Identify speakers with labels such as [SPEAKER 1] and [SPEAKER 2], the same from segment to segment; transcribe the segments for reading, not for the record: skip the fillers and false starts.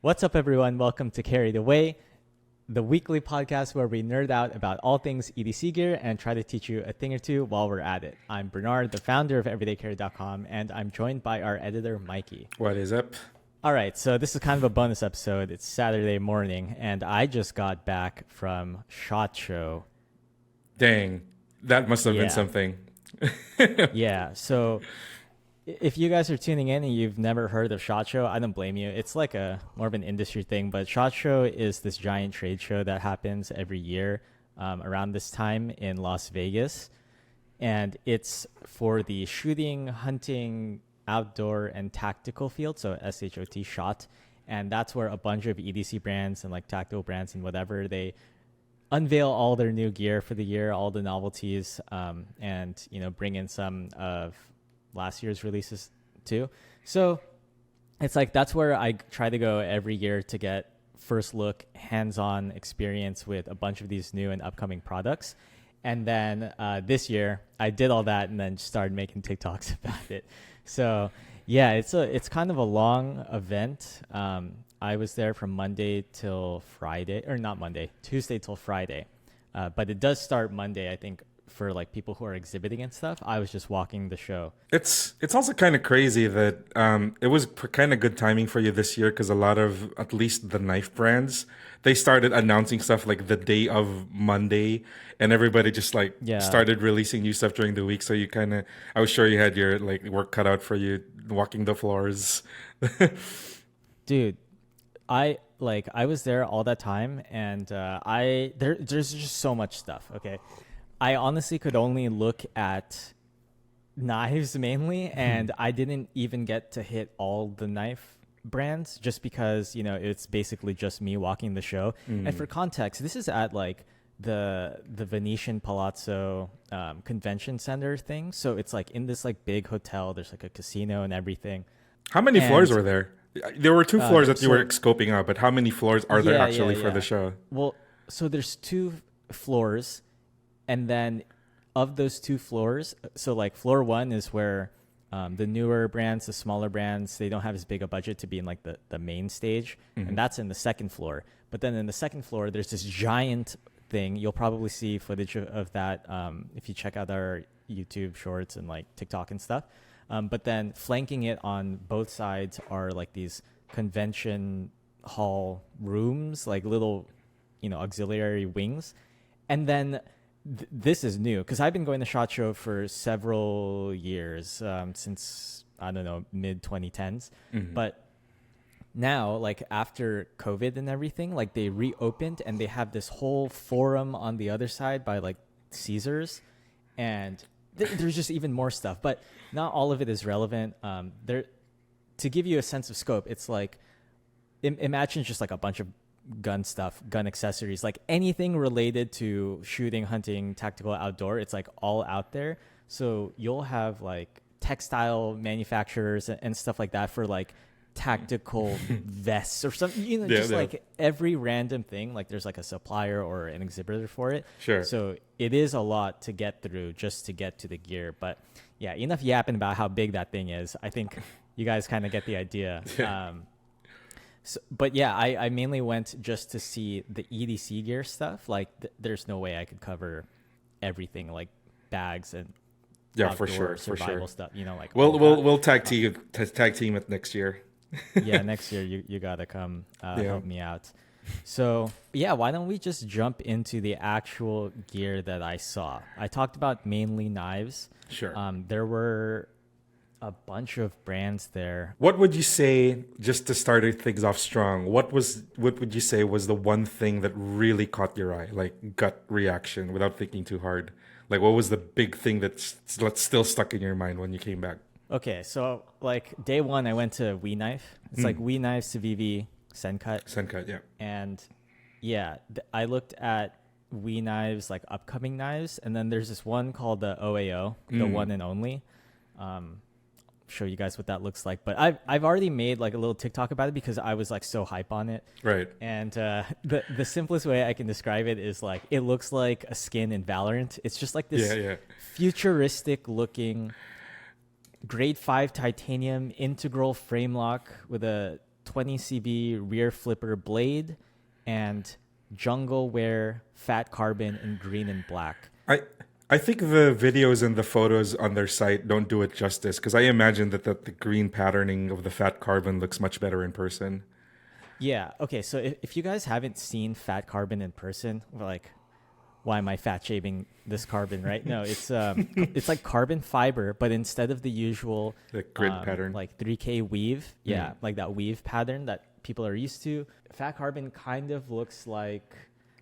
[SPEAKER 1] What's up, everyone? Welcome to Carried Away, the weekly podcast where we nerd out about all things EDC gear and try to teach you a thing or two while we're at it. I'm Bernard, the founder of EverydayCarry.com, and I'm joined by our editor, Mikey.
[SPEAKER 2] What is up?
[SPEAKER 1] All right, so this is kind of a bonus episode. It's Saturday morning, and I just got back from SHOT Show.
[SPEAKER 2] Dang, that must have been something.
[SPEAKER 1] Yeah, so if you guys are tuning in and you've never heard of SHOT Show, I don't blame you. It's like a more of an industry thing, but SHOT Show is this giant trade show that happens every year around this time in Las Vegas. And it's for the shooting, hunting, outdoor, and tactical field, so SHOT, SHOT. And that's where a bunch of EDC brands and like tactical brands and whatever, they unveil all their new gear for the year, all the novelties, and, you know, bring in some of last year's releases too. So it's like that's where I try to go every year to get first look, hands-on experience with a bunch of these new and upcoming products. And then this year I did all that and then started making TikToks about it. So yeah, it's kind of a long event. I was there from Monday till Friday, or not Monday, Tuesday till Friday. But it does start Monday, I think, for like people who are exhibiting and stuff. I was just walking the show.
[SPEAKER 2] It's also kind of crazy that it was kind of good timing for you this year because a lot of, at least the knife brands, they started announcing stuff like the day of Monday, and everybody just like started releasing new stuff during the week. So you kind of, I was sure you had your like work cut out for you walking the floors.
[SPEAKER 1] Dude, I was there all that time, and there's just so much stuff. Okay. I honestly could only look at knives mainly, and I didn't even get to hit all the knife brands just because, you know, it's basically just me walking the show. And for context, this is at like the Venetian Palazzo convention center thing. So it's like in this like big hotel, there's like a casino and everything.
[SPEAKER 2] How many floors were there? There were two floors that you were scoping out, but how many floors are there actually for the show?
[SPEAKER 1] Well, so there's 2 floors. And then of those 2 floors, so like floor 1 is where the newer brands, the smaller brands, they don't have as big a budget to be in like the main stage. And that's in the 2nd floor. But then in the 2nd floor, there's this giant thing. You'll probably see footage of that if you check out our YouTube shorts and like TikTok and stuff. But then flanking it on both sides are like these convention hall rooms, like little, you know, auxiliary wings. And then this is new because I've been going to SHOT Show for several years, since, I don't know, mid 2010s. But now, like after COVID and everything, like they reopened and they have this whole forum on the other side by like Caesars, and there's just even more stuff, but not all of it is relevant. To give you a sense of scope, it's like, imagine just like a bunch of gun stuff, gun accessories, like anything related to shooting, hunting, tactical, outdoor, it's like all out there. So you'll have like textile manufacturers and stuff like that for like tactical vests or something, you know, like every random thing, like there's like a supplier or an exhibitor for it.
[SPEAKER 2] Sure.
[SPEAKER 1] So it is a lot to get through just to get to the gear. But yeah, enough yapping about how big that thing is. I think you guys kind of get the idea. So, but yeah, I mainly went just to see the EDC gear stuff. Like there's no way I could cover everything, like bags and
[SPEAKER 2] for sure
[SPEAKER 1] stuff. You know, like
[SPEAKER 2] we'll tag team it next year.
[SPEAKER 1] Yeah, next year you gotta come help me out. So yeah, why don't we just jump into the actual gear that I saw? I talked about mainly knives.
[SPEAKER 2] Sure.
[SPEAKER 1] There were a bunch of brands there.
[SPEAKER 2] What would you say, just to start things off strong, what would you say was the one thing that really caught your eye, like gut reaction without thinking too hard? Like what was the big thing that's still stuck in your mind when you came back?
[SPEAKER 1] Okay, so like day 1 I went to We Knife. It's like We Knife, CIVIVI
[SPEAKER 2] Sendy, yeah.
[SPEAKER 1] And yeah, I looked at We Knives, like upcoming knives, and then there's this one called the OAO, the one and only. Show you guys what that looks like, but I've already made like a little TikTok about it because I was like so hype on it.
[SPEAKER 2] Right.
[SPEAKER 1] And the simplest way I can describe it is like it looks like a skin in Valorant. It's just like this futuristic looking grade 5 titanium integral frame lock with a 20 CV rear flipper blade, and jungle wear fat carbon in green and black.
[SPEAKER 2] I think the videos and the photos on their site don't do it justice, because I imagine that the green patterning of the fat carbon looks much better in person.
[SPEAKER 1] Yeah. Okay. So if you guys haven't seen fat carbon in person, like, why am I fat shaming this carbon? Right? No, it's like carbon fiber, but instead of the usual
[SPEAKER 2] The grid pattern.
[SPEAKER 1] like 3K weave, like that weave pattern that people are used to, fat carbon kind of looks like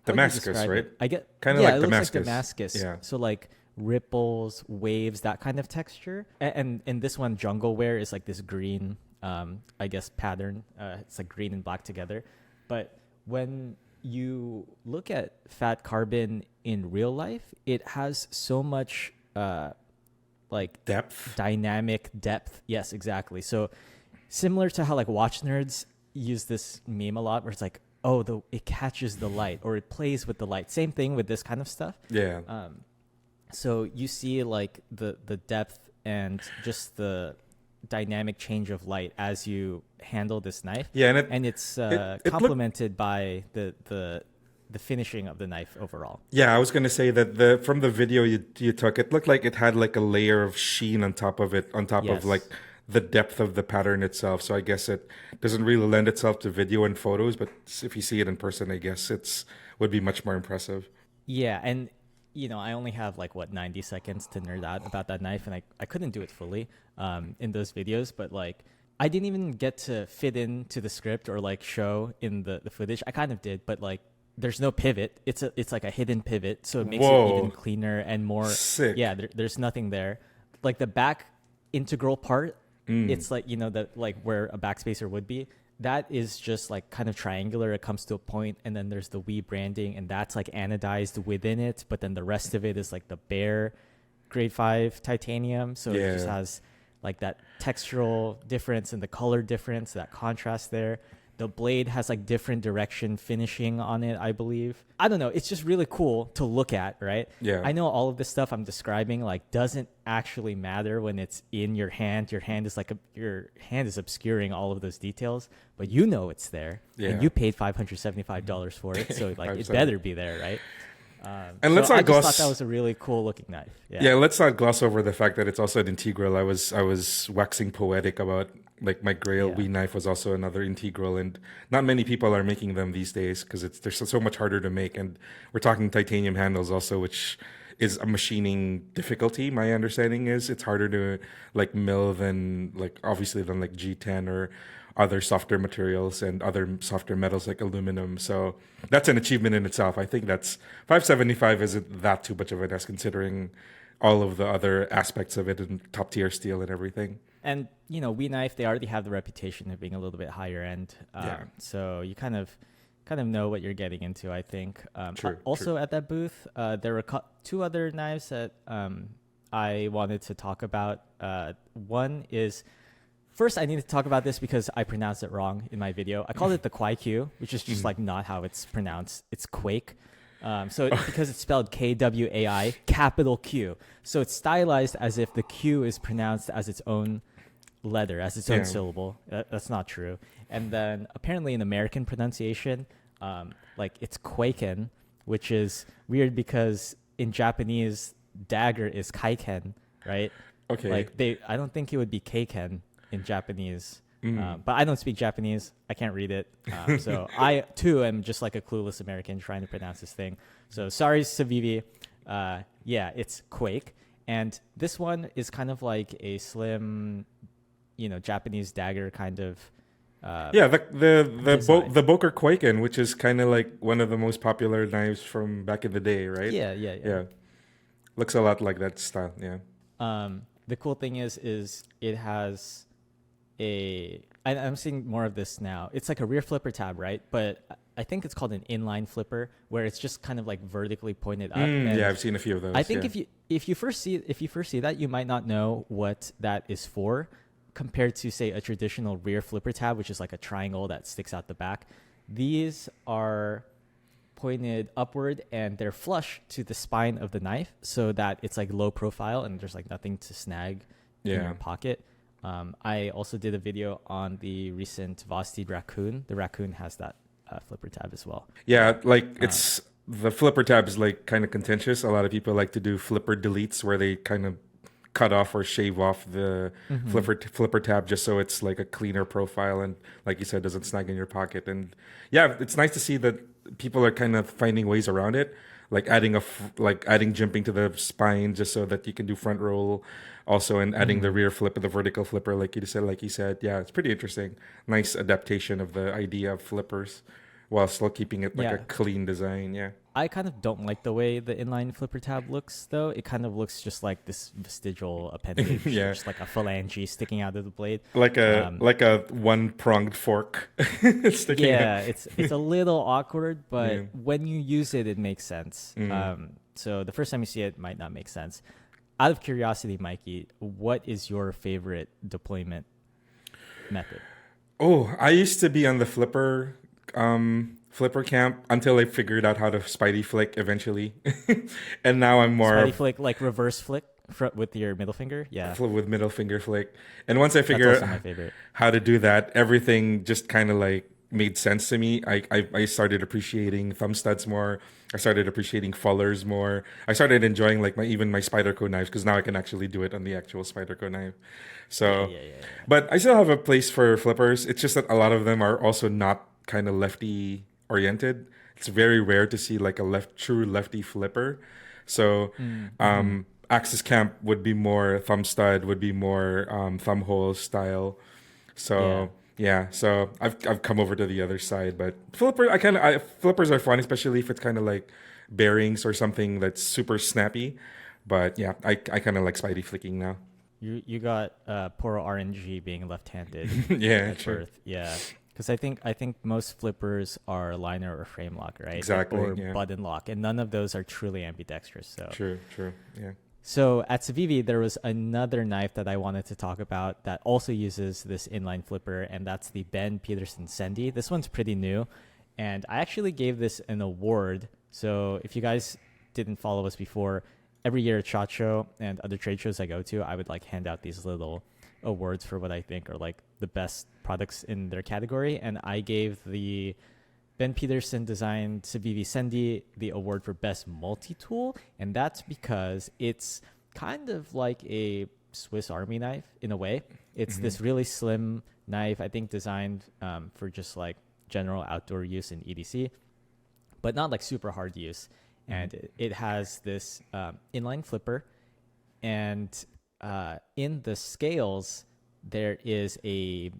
[SPEAKER 1] how would you
[SPEAKER 2] Damascus,
[SPEAKER 1] describe
[SPEAKER 2] right?
[SPEAKER 1] it? I get
[SPEAKER 2] Kind of
[SPEAKER 1] yeah,
[SPEAKER 2] like
[SPEAKER 1] it looks
[SPEAKER 2] Damascus.
[SPEAKER 1] like Damascus.
[SPEAKER 2] Yeah.
[SPEAKER 1] So like ripples, waves, that kind of texture. And this one, jungle wear, is like this green, I guess, pattern. It's like green and black together. But when you look at fat carbon in real life, it has so much like
[SPEAKER 2] Depth.
[SPEAKER 1] dynamic depth. Yes, exactly. So similar to how like watch nerds use this meme a lot, where it's like, oh, it catches the light, or it plays with the light. Same thing with this kind of stuff.
[SPEAKER 2] Yeah.
[SPEAKER 1] So you see like the depth and just the dynamic change of light as you handle this knife.
[SPEAKER 2] Yeah,
[SPEAKER 1] and it's
[SPEAKER 2] it
[SPEAKER 1] complemented by the finishing of the knife overall.
[SPEAKER 2] Yeah, I was gonna say that from the video you took, it looked like it had like a layer of sheen on top of it, on top of
[SPEAKER 1] Yes.
[SPEAKER 2] like the depth of the pattern itself. So I guess it doesn't really lend itself to video and photos, but if you see it in person, I guess would be much more impressive.
[SPEAKER 1] Yeah, and I only have like 90 seconds to nerd out about that knife, and I couldn't do it fully in those videos, but like I didn't even get to fit into the script or like show in the footage. I kind of did, but like there's no pivot. It's like a hidden pivot, so it makes it even cleaner and more
[SPEAKER 2] Sick.
[SPEAKER 1] Yeah, there's nothing there. Like the back integral part, it's like that, like where a backspacer would be, that is just like kind of triangular. It comes to a point, and then there's the We branding, and that's like anodized within it, but then the rest of it is like the bare grade 5 titanium, so it just has like that textural difference and the color difference, that contrast there. The blade has like different direction finishing on it, I believe. I don't know. It's just really cool to look at, right?
[SPEAKER 2] Yeah.
[SPEAKER 1] I know all of this stuff I'm describing like doesn't actually matter when it's in your hand. Your hand is obscuring all of those details, but it's there, and you paid $575 for it, so like it better be there, right?
[SPEAKER 2] And let's not
[SPEAKER 1] I just
[SPEAKER 2] gloss.
[SPEAKER 1] thought that was a really cool looking knife.
[SPEAKER 2] Yeah, let's not gloss over the fact that it's also an integral. I was waxing poetic about like my Grail Wii knife was also another integral, and not many people are making them these days because they're so much harder to make. And we're talking titanium handles also, which is a machining difficulty. My understanding is it's harder to like mill than like G10 or other softer materials and other softer metals like aluminum. So that's an achievement in itself. I think that's 575 isn't that too much of an ask considering all of the other aspects of it and top tier steel and everything.
[SPEAKER 1] And We Knife, they already have the reputation of being a little bit higher end. So you kind of know what you're getting into, I think.
[SPEAKER 2] True.
[SPEAKER 1] At that booth, there were two other knives that I wanted to talk about. One is, first I need to talk about this because I pronounced it wrong in my video. I called it the KwaiQ, which is just like not how it's pronounced. It's Quake. Because it's spelled KWAI, capital Q. So it's stylized as if the Q is pronounced as its own letter, as its own syllable. That's not true. And then apparently in American pronunciation, like it's Quaken, which is weird because in Japanese, dagger is Kaiken, right?
[SPEAKER 2] Okay.
[SPEAKER 1] Like I don't think it would be Keiken in Japanese. But I don't speak Japanese. I can't read it. So I, too, am just like a clueless American trying to pronounce this thing. So sorry, CIVIVI. It's Quake. And this one is kind of like a slim, Japanese dagger kind of
[SPEAKER 2] the Boker Kwaiken, which is kind of like one of the most popular knives from back in the day, right?
[SPEAKER 1] Yeah.
[SPEAKER 2] Looks a lot like that style, yeah.
[SPEAKER 1] The cool thing is it has I'm seeing more of this now. It's like a rear flipper tab, right? But I think it's called an inline flipper, where it's just kind of like vertically pointed up.
[SPEAKER 2] Yeah, I've seen a few of those.
[SPEAKER 1] I think if you first see that, you might not know what that is for, compared to say a traditional rear flipper tab, which is like a triangle that sticks out the back. These are pointed upward and they're flush to the spine of the knife, so that it's like low profile and there's like nothing to snag in your pocket. I also did a video on the recent Vosteed Raccoon. The Raccoon has that flipper tab as well.
[SPEAKER 2] Yeah, like it's the flipper tab is like kind of contentious. A lot of people like to do flipper deletes where they kind of cut off or shave off the flipper tab just so it's like a cleaner profile and like you said doesn't snag in your pocket. And yeah, it's nice to see that people are kind of finding ways around it, like adding jimping to the spine just so that you can do front roll also, and adding the rear flip of the vertical flipper like you said. Yeah, it's pretty interesting. Nice adaptation of the idea of flippers while still keeping it like a clean design. Yeah.
[SPEAKER 1] I kind of don't like the way the inline flipper tab looks, though. It kind of looks just like this vestigial appendage, just like a phalange sticking out of the blade,
[SPEAKER 2] like a one pronged fork sticking out.
[SPEAKER 1] it's a little awkward, but when you use it, it makes sense. So the first time you see it, it might not make sense. Out of curiosity, Mikey, what is your favorite deployment method?
[SPEAKER 2] Oh, I used to be on the flipper camp until I figured out how to Spidey flick eventually, and now I'm more
[SPEAKER 1] Spidey flick, like reverse flick with your middle finger. Yeah,
[SPEAKER 2] with middle finger flick. And once I figured out how to do that, everything just kind of like made sense to me. I started appreciating thumb studs more. I started appreciating fullers more. I started enjoying like my Spyderco knives because now I can actually do it on the actual Spyderco knife. So, but I still have a place for flippers. It's just that a lot of them are also not kind of lefty oriented. It's very rare to see like a true lefty flipper. So, Axis Camp would be more thumb stud, would be more thumb hole style. So. Yeah, so I've come over to the other side, but flippers are fun, especially if it's kind of like bearings or something that's super snappy. But yeah, I kind of like Spidey flicking now.
[SPEAKER 1] You got poor RNG being left-handed.
[SPEAKER 2] Yeah, true.
[SPEAKER 1] Birth. Yeah, because I think most flippers are liner or frame lock, right?
[SPEAKER 2] Exactly.
[SPEAKER 1] Or button lock, and none of those are truly ambidextrous. So
[SPEAKER 2] true. Yeah.
[SPEAKER 1] So at CIVIVI, there was another knife that I wanted to talk about that also uses this inline flipper, and that's the Ben Peterson Sendy. This one's pretty new, and I actually gave this an award. So if you guys didn't follow us before, every year at SHOT Show and other trade shows I go to, I would like hand out these little awards for what I think are like the best products in their category, and I gave the Ben Peterson designed CIVIVI Sendy the award for best multi-tool, and that's because it's kind of like a Swiss Army knife in a way. It's this really slim knife, I think designed for just like general outdoor use in EDC, but not like super hard use. And it has this inline flipper, and in the scales, there is a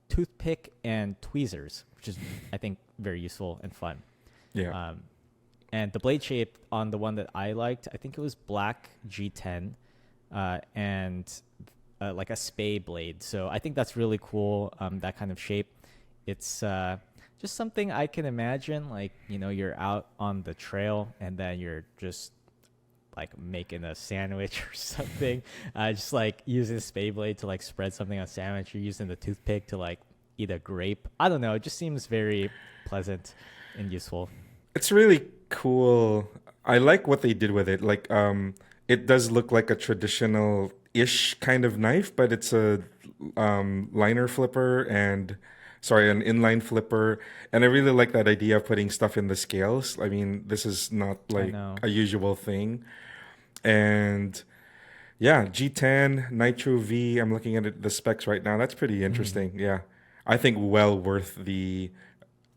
[SPEAKER 1] toothpick and tweezers, which is, I think, very useful and fun.
[SPEAKER 2] Yeah.
[SPEAKER 1] And the blade shape on the one that I liked, I think it was black G10 and like a spay blade. So I think that's really cool, that kind of shape. It's just something I can imagine, like, you know, you're out on the trail and then you're just like making a sandwich or something. Just like using a spay blade to like spread something on a sandwich. You're using the toothpick to like eat a grape. I don't know. It just seems very pleasant and useful.
[SPEAKER 2] It's really cool. I like what they did with it. Like, it does look like a traditional-ish kind of knife, but it's a liner flipper and an inline flipper. And I really like that idea of putting stuff in the scales. I mean, this is not like a usual thing. And yeah, G10, Nitro V. I'm looking at the specs right now. That's pretty interesting. Yeah. I think well worth the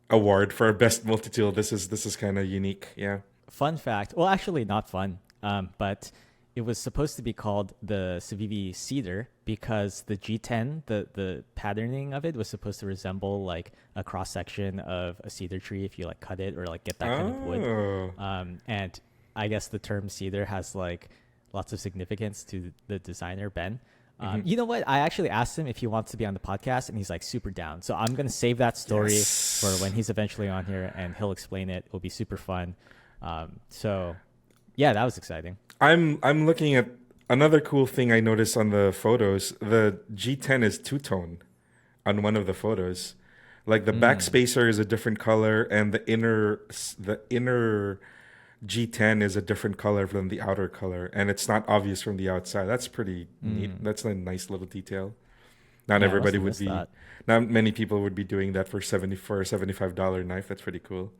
[SPEAKER 2] award for best multi-tool. This is kind of unique. Yeah.
[SPEAKER 1] Fun fact. Well, actually not fun. But it was supposed to be called the CIVIVI Cedar because the G10, the patterning of it was supposed to resemble like a cross section of a cedar tree if you like cut it or like get that kind of wood. And I guess the term cedar has like lots of significance to the designer, Ben. You know what? I actually asked him if he wants to be on the podcast, and he's like super down. So I'm going to save that story for when he's eventually on here, and he'll explain it. It'll be super fun. So yeah, that was exciting.
[SPEAKER 2] I'm looking at another cool thing I noticed on the photos. The G10 is two-tone on one of the photos. Like the back spacer is a different color, and the inner G10 is a different color than the outer color, and it's not obvious from the outside. That's pretty neat. That's a nice little detail. Not
[SPEAKER 1] Yeah, I
[SPEAKER 2] everybody
[SPEAKER 1] must've
[SPEAKER 2] would
[SPEAKER 1] missed
[SPEAKER 2] be.
[SPEAKER 1] that.
[SPEAKER 2] Not many people would be doing that for a $75 knife. That's pretty cool.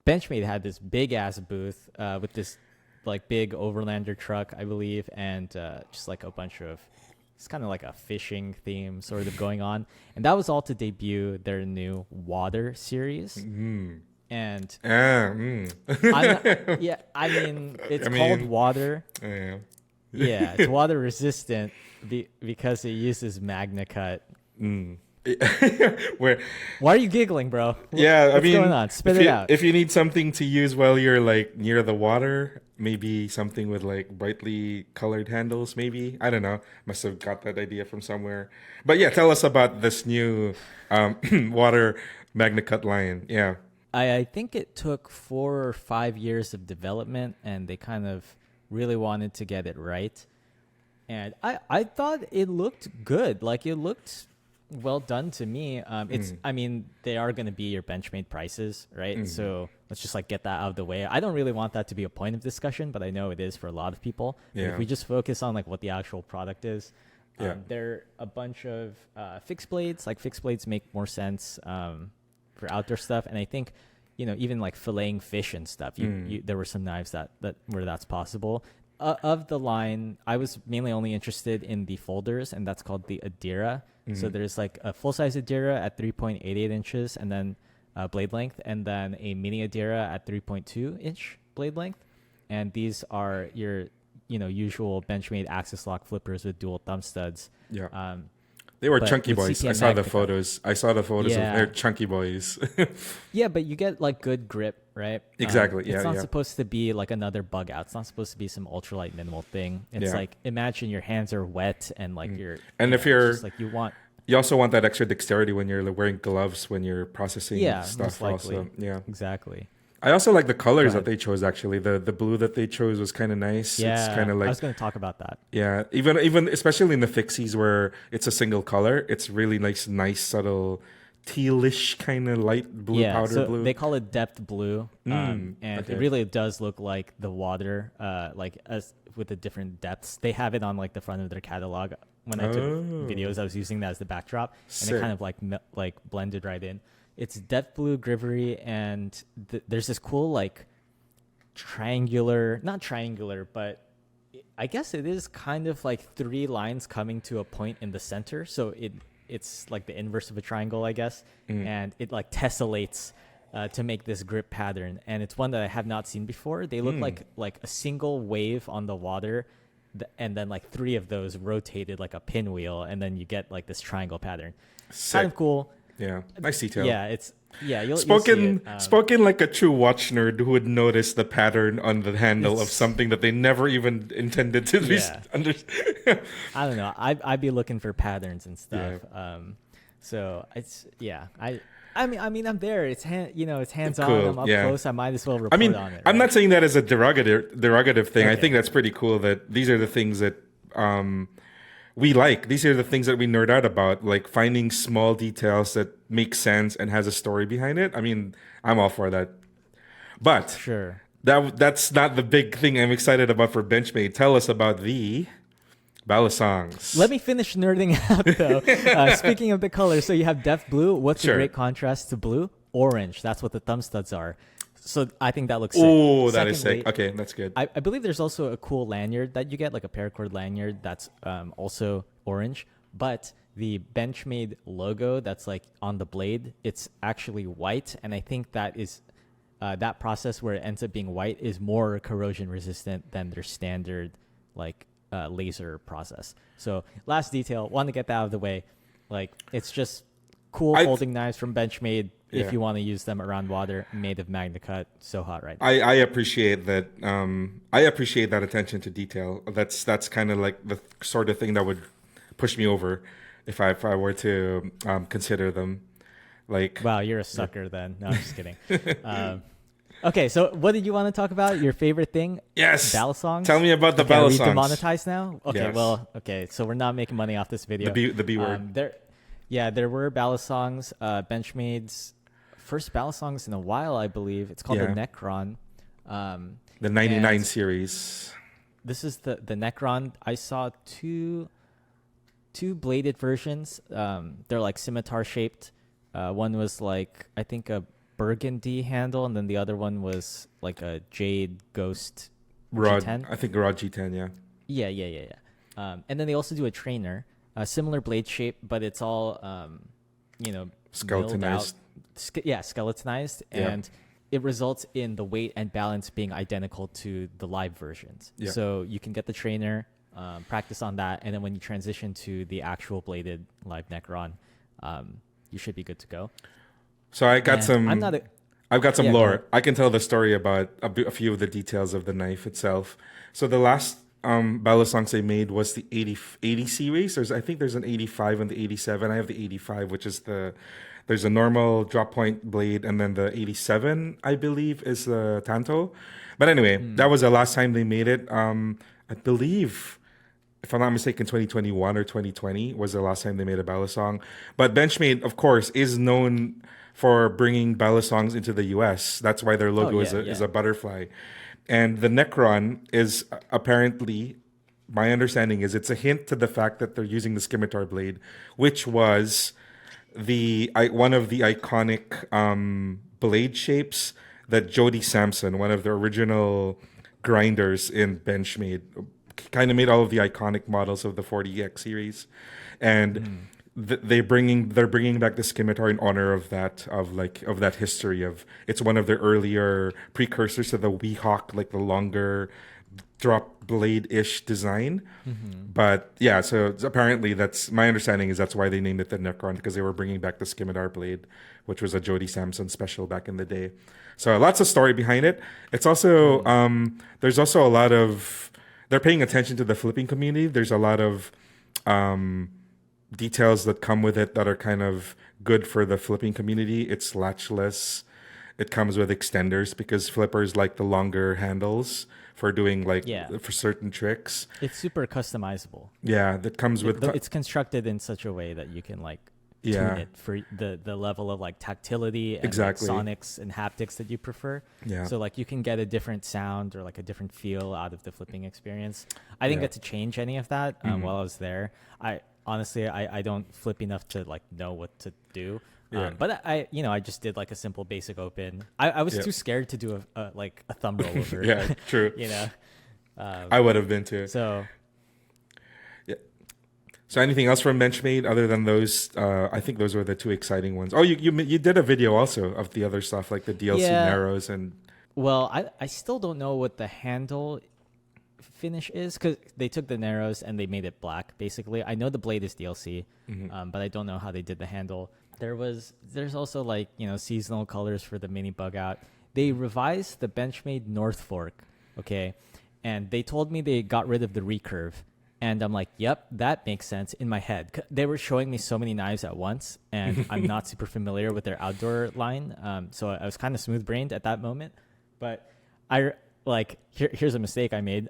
[SPEAKER 1] Benchmade had this big ass booth with this like big overlander truck, I believe, and just like a bunch of it's kind of like a fishing theme sort of going on, and that was all to debut their new water series. And I'm not, yeah, I mean it's
[SPEAKER 2] I
[SPEAKER 1] called
[SPEAKER 2] mean,
[SPEAKER 1] water.
[SPEAKER 2] yeah.
[SPEAKER 1] Yeah, it's water resistant because it uses Magnacut.
[SPEAKER 2] Where
[SPEAKER 1] Why are you giggling, bro?
[SPEAKER 2] Yeah, I
[SPEAKER 1] What's going
[SPEAKER 2] mean,
[SPEAKER 1] on? Spit it out.
[SPEAKER 2] if you need something to use while you're like near the water, maybe something with like brightly colored handles, maybe. I don't know. Must have got that idea from somewhere. But yeah, tell us about this new water Magnacut line. Yeah.
[SPEAKER 1] I think it took 4 or 5 years of development, and they kind of really wanted to get it right. And I thought it looked good. Like it looked well done to me. I mean, they are going to be your Benchmade prices, right? So let's just like get that out of the way. I don't really want that to be a point of discussion, but I know it is for a lot of people. But
[SPEAKER 2] Yeah.
[SPEAKER 1] if we just focus on like what the actual product is,
[SPEAKER 2] Yeah.
[SPEAKER 1] they're a bunch of fixed blades. Like fixed blades make more sense for outdoor stuff, and I think even like filleting fish and stuff. There were some knives that where that's possible. Of the line, I was mainly only interested in the folders, and that's called the Adira. So there's like a full-size Adira at 3.88 inches, and then blade length, and then a mini Adira at 3.2 inch blade length. And these are your usual Benchmade axis lock flippers with dual thumb studs.
[SPEAKER 2] Yeah. They were
[SPEAKER 1] but
[SPEAKER 2] chunky
[SPEAKER 1] with
[SPEAKER 2] boys.
[SPEAKER 1] CPM
[SPEAKER 2] I saw the
[SPEAKER 1] Magnacut.
[SPEAKER 2] photos. Of
[SPEAKER 1] Yeah.
[SPEAKER 2] their chunky boys.
[SPEAKER 1] Yeah, but you get like good grip, right?
[SPEAKER 2] Exactly, yeah,
[SPEAKER 1] It's not
[SPEAKER 2] yeah.
[SPEAKER 1] supposed to be like another bug out. It's not supposed to be some ultralight minimal thing. It's
[SPEAKER 2] Yeah.
[SPEAKER 1] like imagine your hands are wet and like you're
[SPEAKER 2] And if
[SPEAKER 1] it's
[SPEAKER 2] you're-
[SPEAKER 1] just like you
[SPEAKER 2] Also want that extra dexterity when you're like, wearing gloves when you're processing
[SPEAKER 1] most
[SPEAKER 2] stuff.
[SPEAKER 1] likely.
[SPEAKER 2] Also, yeah.
[SPEAKER 1] Exactly.
[SPEAKER 2] I also like the colors
[SPEAKER 1] Go
[SPEAKER 2] that they chose. Actually, the blue that they chose was kind of nice.
[SPEAKER 1] Yeah,
[SPEAKER 2] It's kind of
[SPEAKER 1] I
[SPEAKER 2] like
[SPEAKER 1] was going to talk about that.
[SPEAKER 2] yeah, even especially in the fixies where it's a single color, it's really nice, subtle tealish kind of light blue,
[SPEAKER 1] Yeah,
[SPEAKER 2] powder
[SPEAKER 1] so
[SPEAKER 2] blue.
[SPEAKER 1] they call it depth blue, and
[SPEAKER 2] okay.
[SPEAKER 1] it really does look like the water, like as with the different depths. They have it on like the front of their catalog. When I took videos, I was using that as the backdrop, and
[SPEAKER 2] Sick.
[SPEAKER 1] it kind of like blended right in. It's depth blue grivery, and there's this cool like not triangular, but I guess it is kind of like three lines coming to a point in the center. So it's like the inverse of a triangle, I guess, and it like tessellates to make this grip pattern. And it's one that I have not seen before. They look like a single wave on the water, and then like three of those rotated like a pinwheel, and then you get like this triangle pattern.
[SPEAKER 2] Sick.
[SPEAKER 1] Kind of cool.
[SPEAKER 2] Yeah, nice detail.
[SPEAKER 1] Yeah, you'll
[SPEAKER 2] Spoken
[SPEAKER 1] see it.
[SPEAKER 2] spoken like a true watch nerd who would notice the pattern on the handle of something that they never even intended to be
[SPEAKER 1] Yeah.
[SPEAKER 2] under.
[SPEAKER 1] I don't know. I'd be looking for patterns and stuff. So it's I mean I'm there. It's it's hands on.
[SPEAKER 2] Cool,
[SPEAKER 1] I'm up
[SPEAKER 2] yeah.
[SPEAKER 1] close. I might as well report
[SPEAKER 2] I mean,
[SPEAKER 1] on it.
[SPEAKER 2] I'm
[SPEAKER 1] right?
[SPEAKER 2] not saying that as a derogative thing. I
[SPEAKER 1] Okay.
[SPEAKER 2] think that's pretty cool that these are the things that we like. These are the things that we nerd out about, like finding small details that make sense and has a story behind it. I mean, I'm all for that. But
[SPEAKER 1] Sure.
[SPEAKER 2] that's not the big thing I'm excited about for Benchmade. Tell us about the Balasongs.
[SPEAKER 1] Let me finish nerding out though. Speaking of the colors, so you have depth blue. What's
[SPEAKER 2] Sure.
[SPEAKER 1] a great contrast to blue? Orange. That's what the thumb studs are. So I think that looks sick.
[SPEAKER 2] Oh, that is
[SPEAKER 1] Secondly,
[SPEAKER 2] sick. Okay, that's good.
[SPEAKER 1] I believe there's also a cool lanyard that you get, like a paracord lanyard that's also orange. But the Benchmade logo that's like on the blade, it's actually white. And I think that is that process where it ends up being white is more corrosion resistant than their standard like laser process. So last detail, want to get that out of the way. Like it's just cool folding knives from Benchmade.
[SPEAKER 2] Yeah.
[SPEAKER 1] If you want to use them around water, made of Magnacut, so hot right now.
[SPEAKER 2] I appreciate that. I appreciate that attention to detail. That's kind of like the sort of thing that would push me over if I were to consider them. Like,
[SPEAKER 1] Wow, you're a sucker then. No, I'm just kidding. Okay, so what did you want to talk about? Your favorite thing?
[SPEAKER 2] yes,
[SPEAKER 1] Balasongs?
[SPEAKER 2] tell me about the
[SPEAKER 1] Okay, are we
[SPEAKER 2] Balasongs.
[SPEAKER 1] demonetized now? Okay,
[SPEAKER 2] Yes.
[SPEAKER 1] so we're not making money off this video.
[SPEAKER 2] The B word.
[SPEAKER 1] There were Balasongs, Benchmade's first Balasongs in a while, I believe. It's called the
[SPEAKER 2] Yeah.
[SPEAKER 1] Necron.
[SPEAKER 2] The 99
[SPEAKER 1] and
[SPEAKER 2] series.
[SPEAKER 1] This is the Necron. I saw two two bladed versions. They're like scimitar shaped. One was like, I think, a burgundy handle, and then the other one was like a jade ghost
[SPEAKER 2] Rod,
[SPEAKER 1] G10.
[SPEAKER 2] I think Rod G10, yeah.
[SPEAKER 1] Yeah. And then they also do a trainer, a similar blade shape, but it's all,
[SPEAKER 2] Skeletonized.
[SPEAKER 1] Skeletonized, and it results in the weight and balance being identical to the live versions.
[SPEAKER 2] Yeah.
[SPEAKER 1] So you can get the trainer, practice on that, and then when you transition to the actual bladed live Necron, you should be good to go.
[SPEAKER 2] So I got
[SPEAKER 1] And
[SPEAKER 2] I've got some
[SPEAKER 1] Yeah, go
[SPEAKER 2] lore.
[SPEAKER 1] ahead.
[SPEAKER 2] I can tell the story about a few of the details of the knife itself. So the last balisongs they made was the 80 series. I think there's an 85 and the 87. I have the 85, which is there's a normal drop point blade, and then the 87, I believe, is the Tanto. But anyway, that was the last time they made it. I believe, if I'm not mistaken, 2021 or 2020 was the last time they made a balisong. But Benchmade, of course, is known for bringing balisongs into the US. That's why their logo is a butterfly. And the Necron is apparently, my understanding is, it's a hint to the fact that they're using the scimitar blade, which was one of the iconic blade shapes that Jody Sampson, one of the original grinders in Benchmade, kind of made all of the iconic models of the 40X series, and they're bringing back the scimitar in honor of that history of it's one of the earlier precursors to the Weehawk, like the longer drop blade-ish design. But yeah, so apparently that's my understanding is that's why they named it the Necron, because they were bringing back the scimitar blade, which was a Jody Sampson special back in the day. So lots of story behind it. It's also there's also a lot of, they're paying attention to the flipping community. There's a lot of details that come with it that are kind of good for the flipping community. It's latchless. It comes with extenders because flippers like the longer handles for doing for certain tricks.
[SPEAKER 1] It's super customizable.
[SPEAKER 2] Yeah, that comes with
[SPEAKER 1] It's constructed in such a way that you can tune it for the level of tactility and
[SPEAKER 2] Exactly.
[SPEAKER 1] sonics and haptics that you prefer.
[SPEAKER 2] Yeah.
[SPEAKER 1] So you can get a different sound or a different feel out of the flipping experience. I didn't get to change any of that while I was there. I don't flip enough to know what to do.
[SPEAKER 2] Yeah.
[SPEAKER 1] But I just did a simple basic open. I was too scared to do a thumb rollover.
[SPEAKER 2] Yeah, true. I would have been too.
[SPEAKER 1] So
[SPEAKER 2] yeah. So anything else from Benchmade other than those? I think those were the two exciting ones. Oh, you did a video also of the other stuff like the DLC narrows and.
[SPEAKER 1] Well, I still don't know what the handle finish is because they took the narrows and they made it black. Basically, I know the blade is DLC, but I don't know how they did the handle. There's also seasonal colors for the mini bug out. They revised the Benchmade North Fork, okay, and they told me they got rid of the recurve, and I'm like, yep, that makes sense in my head. They were showing me so many knives at once, and I'm not super familiar with their outdoor line, so I was kind of smooth brained at that moment. But here's a mistake I made.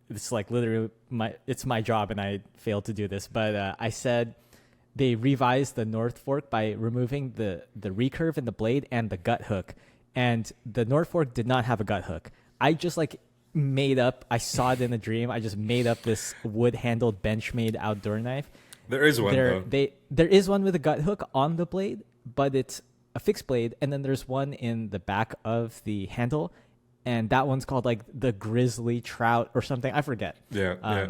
[SPEAKER 1] It's literally it's my job, and I failed to do this, but I said. They revised the North Fork by removing the recurve in the blade and the gut hook. And the North Fork did not have a gut hook. I just made up, I saw it in a dream. I just made up this wood-handled Benchmade outdoor knife.
[SPEAKER 2] There is one, though.
[SPEAKER 1] There is one with a gut hook on the blade, but it's a fixed blade. And then there's one in the back of the handle. And that one's called the Grizzly Trout or something. I forget.
[SPEAKER 2] Yeah.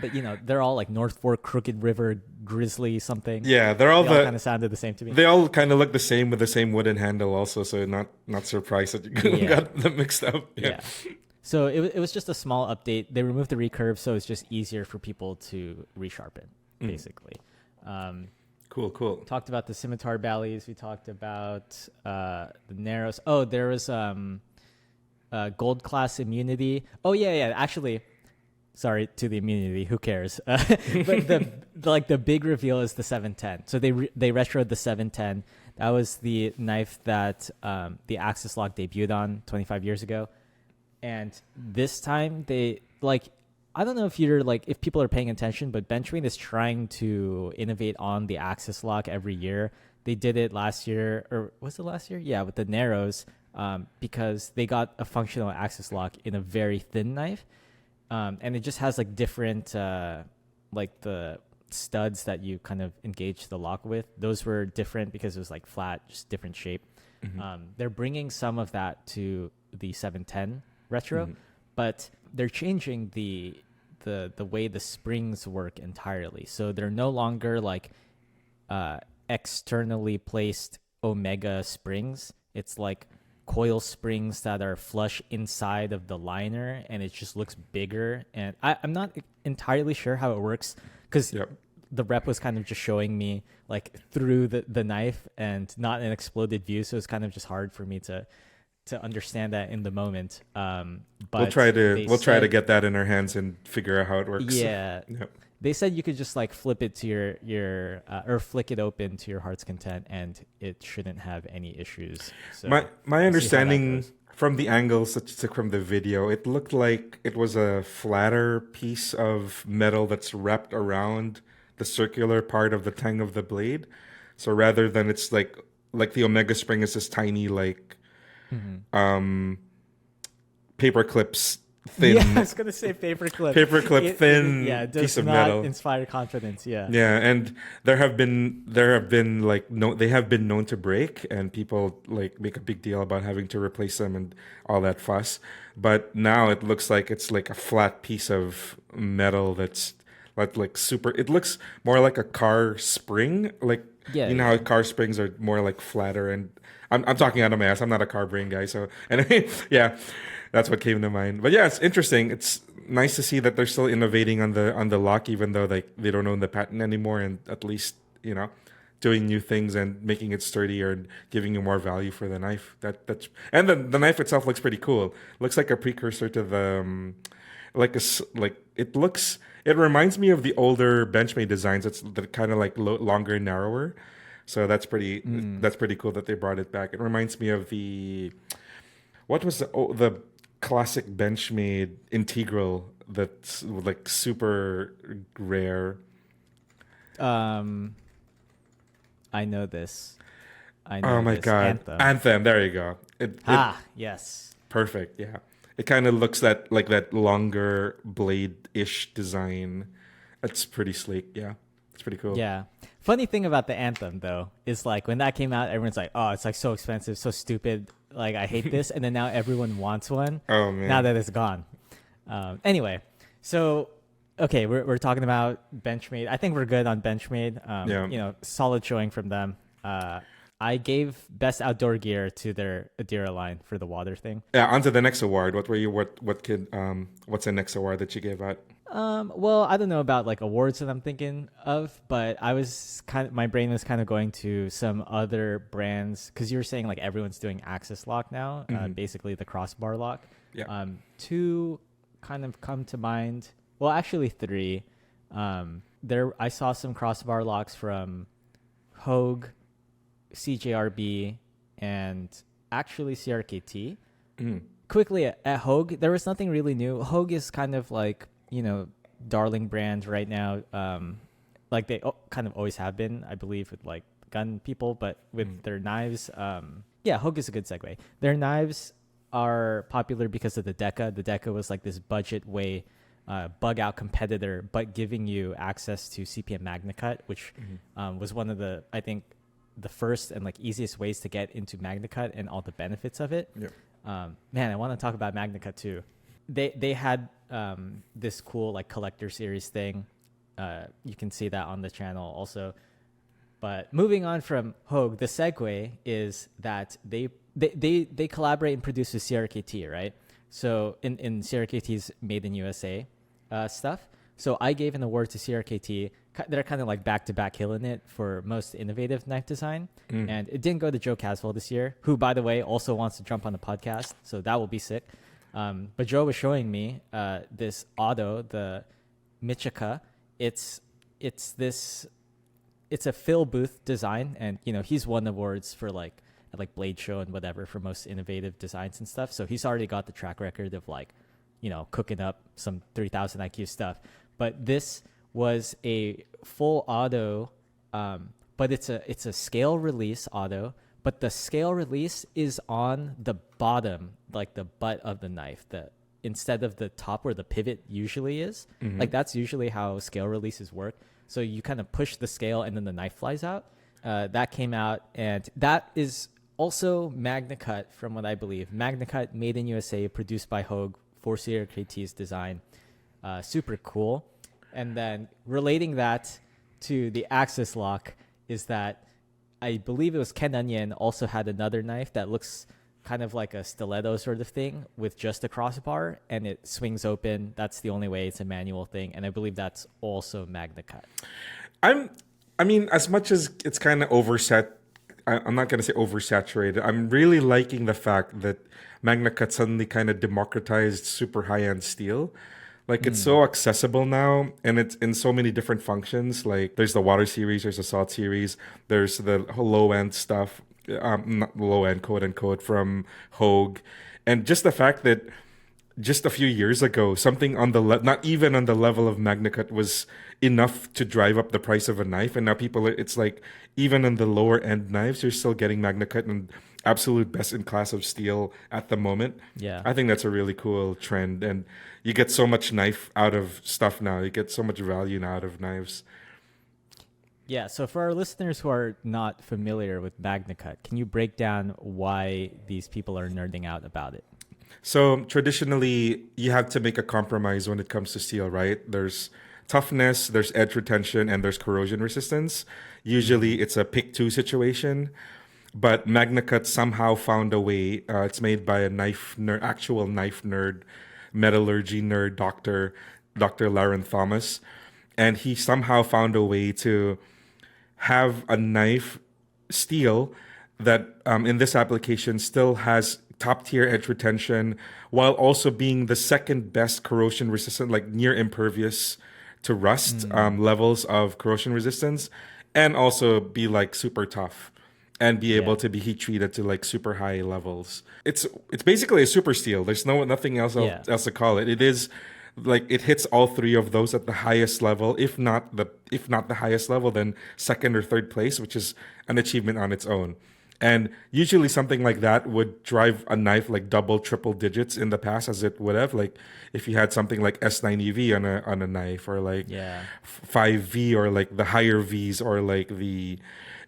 [SPEAKER 1] But they're all North Fork, Crooked River, Grizzly something.
[SPEAKER 2] Yeah, they
[SPEAKER 1] all kind of sounded the same to me.
[SPEAKER 2] They all kind of look the same with the same wooden handle, also. So not surprised that you got them mixed up. Yeah.
[SPEAKER 1] So it was just a small update. They removed the recurve, so it's just easier for people to resharpen, basically.
[SPEAKER 2] Cool.
[SPEAKER 1] Talked about the scimitar bellies. We talked about the narrows. Oh, there was gold class immunity. Oh yeah. Actually. Sorry to the immunity. Who cares? But the big reveal is the 710. So they retroed the 710. That was the knife that the Axis Lock debuted on 25 years ago. And this time they I don't know if if people are paying attention, but Benchmade is trying to innovate on the Axis Lock every year. They did it last year, or was it last year? Yeah, with the narrows, because they got a functional Axis Lock in a very thin knife. And it just has different like the studs that you kind of engage the lock with, those were different because it was like flat, just different shape. They're bringing some of that to the 710 retro, but they're changing the way the springs work entirely. So they're no longer like externally placed omega springs. It's like coil springs that are flush inside of the liner, and it just looks bigger. And I'm not entirely sure how it works because the rep was kind of just showing me like through the knife and not an exploded view, so it's kind of just hard for me to understand that in the moment. But
[SPEAKER 2] we'll try to get that in our hands and figure out how it works.
[SPEAKER 1] Yeah. They said you could just like flip it to your or flick it open to your heart's content, and it shouldn't have any issues. So
[SPEAKER 2] my understanding from the angles from the video, it looked like it was a flatter piece of metal that's wrapped around the circular part of the tang of the blade. So rather than it's like the omega spring is this tiny like paper clips thin.
[SPEAKER 1] Yeah, I was gonna say paperclip
[SPEAKER 2] thin piece of metal.
[SPEAKER 1] Inspire confidence. Yeah.
[SPEAKER 2] Yeah, and they have been known to break, and people like make a big deal about having to replace them and all that fuss. But now it looks like it's like a flat piece of metal that's like super. It looks more like a car spring, like you know how car springs are more like flatter. And I'm talking out of my ass. I'm not a car brain guy, so anyway, yeah. That's what came to mind. But yeah, it's interesting. It's nice to see that they're still innovating on the lock, even though they don't own the patent anymore, and at least, you know, doing new things and making it sturdier and giving you more value for the knife. And the knife itself looks pretty cool. Looks like a precursor to the it reminds me of the older Benchmade designs. It's kind of like longer and narrower. So that's pretty cool that they brought it back. It reminds me of what was the classic Benchmade integral that's like super rare.
[SPEAKER 1] I know this.
[SPEAKER 2] Oh my god, Anthem. There you go.
[SPEAKER 1] Yes.
[SPEAKER 2] Perfect. Yeah, it kind of looks like that longer blade-ish design. It's pretty sleek. Yeah, it's pretty cool.
[SPEAKER 1] Yeah. Funny thing about the Anthem though is like when that came out, everyone's like, "Oh, it's like so expensive, so stupid. Like I hate this." And then now everyone wants one.
[SPEAKER 2] Oh man!
[SPEAKER 1] Now that it's gone. Anyway, so okay, we're talking about Benchmade. I think we're good on Benchmade. You know, solid showing from them. I gave best outdoor gear to their Adira line for the water thing.
[SPEAKER 2] Yeah, on to the next award. What's the next award that you gave out?
[SPEAKER 1] Well, I don't know about like awards that I'm thinking of, but my brain was kind of going to some other brands because you were saying like everyone's doing Axis lock now, basically the crossbar lock.
[SPEAKER 2] Yeah.
[SPEAKER 1] Two kind of come to mind. Well, actually three. I saw some crossbar locks from Hogue, CJRB, and actually CRKT. Quickly at Hogue, there was nothing really new. Hogue is kind of like, you know, darling brand right now. Like they kind of always have been, I believe, with like gun people, but with their knives, Hogue is a good segue. Their knives are popular because of the Deca. The Deca was like this budget way, bug out competitor, but giving you access to CPM Magnacut, which was one of the first and like easiest ways to get into Magnacut and all the benefits of it. Man, I want to talk about Magnacut too. They had this cool like collector series thing. You can see that on the channel also. But moving on from Hogue, the segue is that they collaborate and produce with CRKT, right? So in CRKT's Made in USA stuff. So I gave an award to CRKT. They're kind of like back-to-back killing it for most innovative knife design. And it didn't go to Joe Caswell this year, who, by the way, also wants to jump on the podcast. So that will be sick. But Joe was showing me this auto, the Michika. It's a Phil Booth design, and you know he's won awards for like Blade Show and whatever for most innovative designs and stuff. So he's already got the track record of like, you know, cooking up some 3000 IQ stuff. But this was a full auto, but it's a scale release auto. But the scale release is on the bottom, like the butt of the knife, instead of the top where the pivot usually is. Like that's usually how scale releases work. So you kind of push the scale and then the knife flies out. That came out, and that is also Magnacut from what I believe. Magnacut, made in USA, produced by Hogue for CRKT's design. Super cool. And then relating that to the axis lock is that I believe it was Ken Onion also had another knife that looks kind of like a stiletto sort of thing with just a crossbar, and it swings open. That's the only way. It's a manual thing, and I believe that's also Magnacut.
[SPEAKER 2] I mean, as much as it's kind of I'm not going to say oversaturated. I'm really liking the fact that Magnacut suddenly kind of democratized super high-end steel. Like, it's so accessible now, and it's in so many different functions. Like, there's the water series, there's the salt series, there's the low-end stuff, not low-end, quote-unquote, from Hogue. And just the fact that just a few years ago, something on the not even on the level of Magnacut was enough to drive up the price of a knife. And now it's like, even in the lower-end knives, you're still getting Magnacut and absolute best in class of steel at the moment.
[SPEAKER 1] Yeah.
[SPEAKER 2] I think that's a really cool trend, and you get so much knife out of stuff now. You get so much value now out of knives.
[SPEAKER 1] Yeah, so for our listeners who are not familiar with Magnacut, can you break down why these people are nerding out about it?
[SPEAKER 2] So traditionally, you have to make a compromise when it comes to steel, right? There's toughness, there's edge retention, and there's corrosion resistance. Usually it's a pick two situation. But Magnacut somehow found a way. It's made by a knife nerd, actual knife nerd, metallurgy nerd, Dr. Lauren Thomas. And he somehow found a way to have a knife steel that in this application still has top tier edge retention while also being the second best corrosion resistant, like near impervious to rust levels of corrosion resistance, and also be like super tough and be able to be heat treated to like super high levels. It's basically a super steel. There's nothing else to call it. It is like it hits all three of those at the highest level, if not the highest level, then second or third place, which is an achievement on its own. And usually something like that would drive a knife like double, triple digits in the past, as it would have. Like if you had something like S9EV on a knife, or like 5V, or like the higher Vs, or like the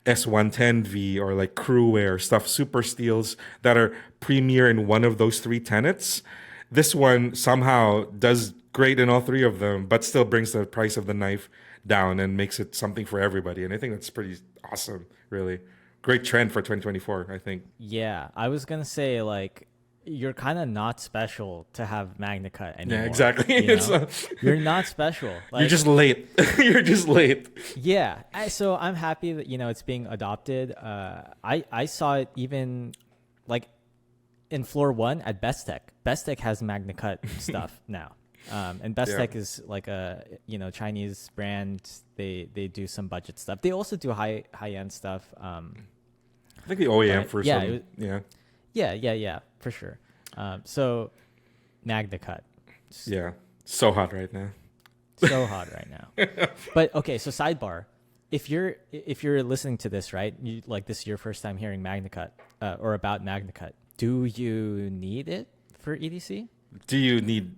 [SPEAKER 2] S110V, or like Crewwear stuff, super steels that are premier in one of those three tenets. This one somehow does great in all three of them, but still brings the price of the knife down and makes it something for everybody. And I think that's pretty awesome, really. Great trend for 2024, I think.
[SPEAKER 1] Yeah, I was going to say, like, you're kind of not special to have Magnacut anymore.
[SPEAKER 2] Yeah, exactly.
[SPEAKER 1] You know? You're not special. Like,
[SPEAKER 2] you're just late. You're just late.
[SPEAKER 1] Yeah. So I'm happy that, it's being adopted. I saw it even, like, in floor one at Bestech. Bestech has Magnacut stuff now. And Bestech is like a, Chinese brand. They do some budget stuff. They also do high end stuff.
[SPEAKER 2] I think the OEM for some.
[SPEAKER 1] Yeah, for sure. So Magnacut.
[SPEAKER 2] Yeah. So hot right now.
[SPEAKER 1] So hot right now. But okay, so sidebar. If you're listening to this, right, this is your first time hearing Magnacut or about Magnacut, do you need it for EDC?
[SPEAKER 2] Do you need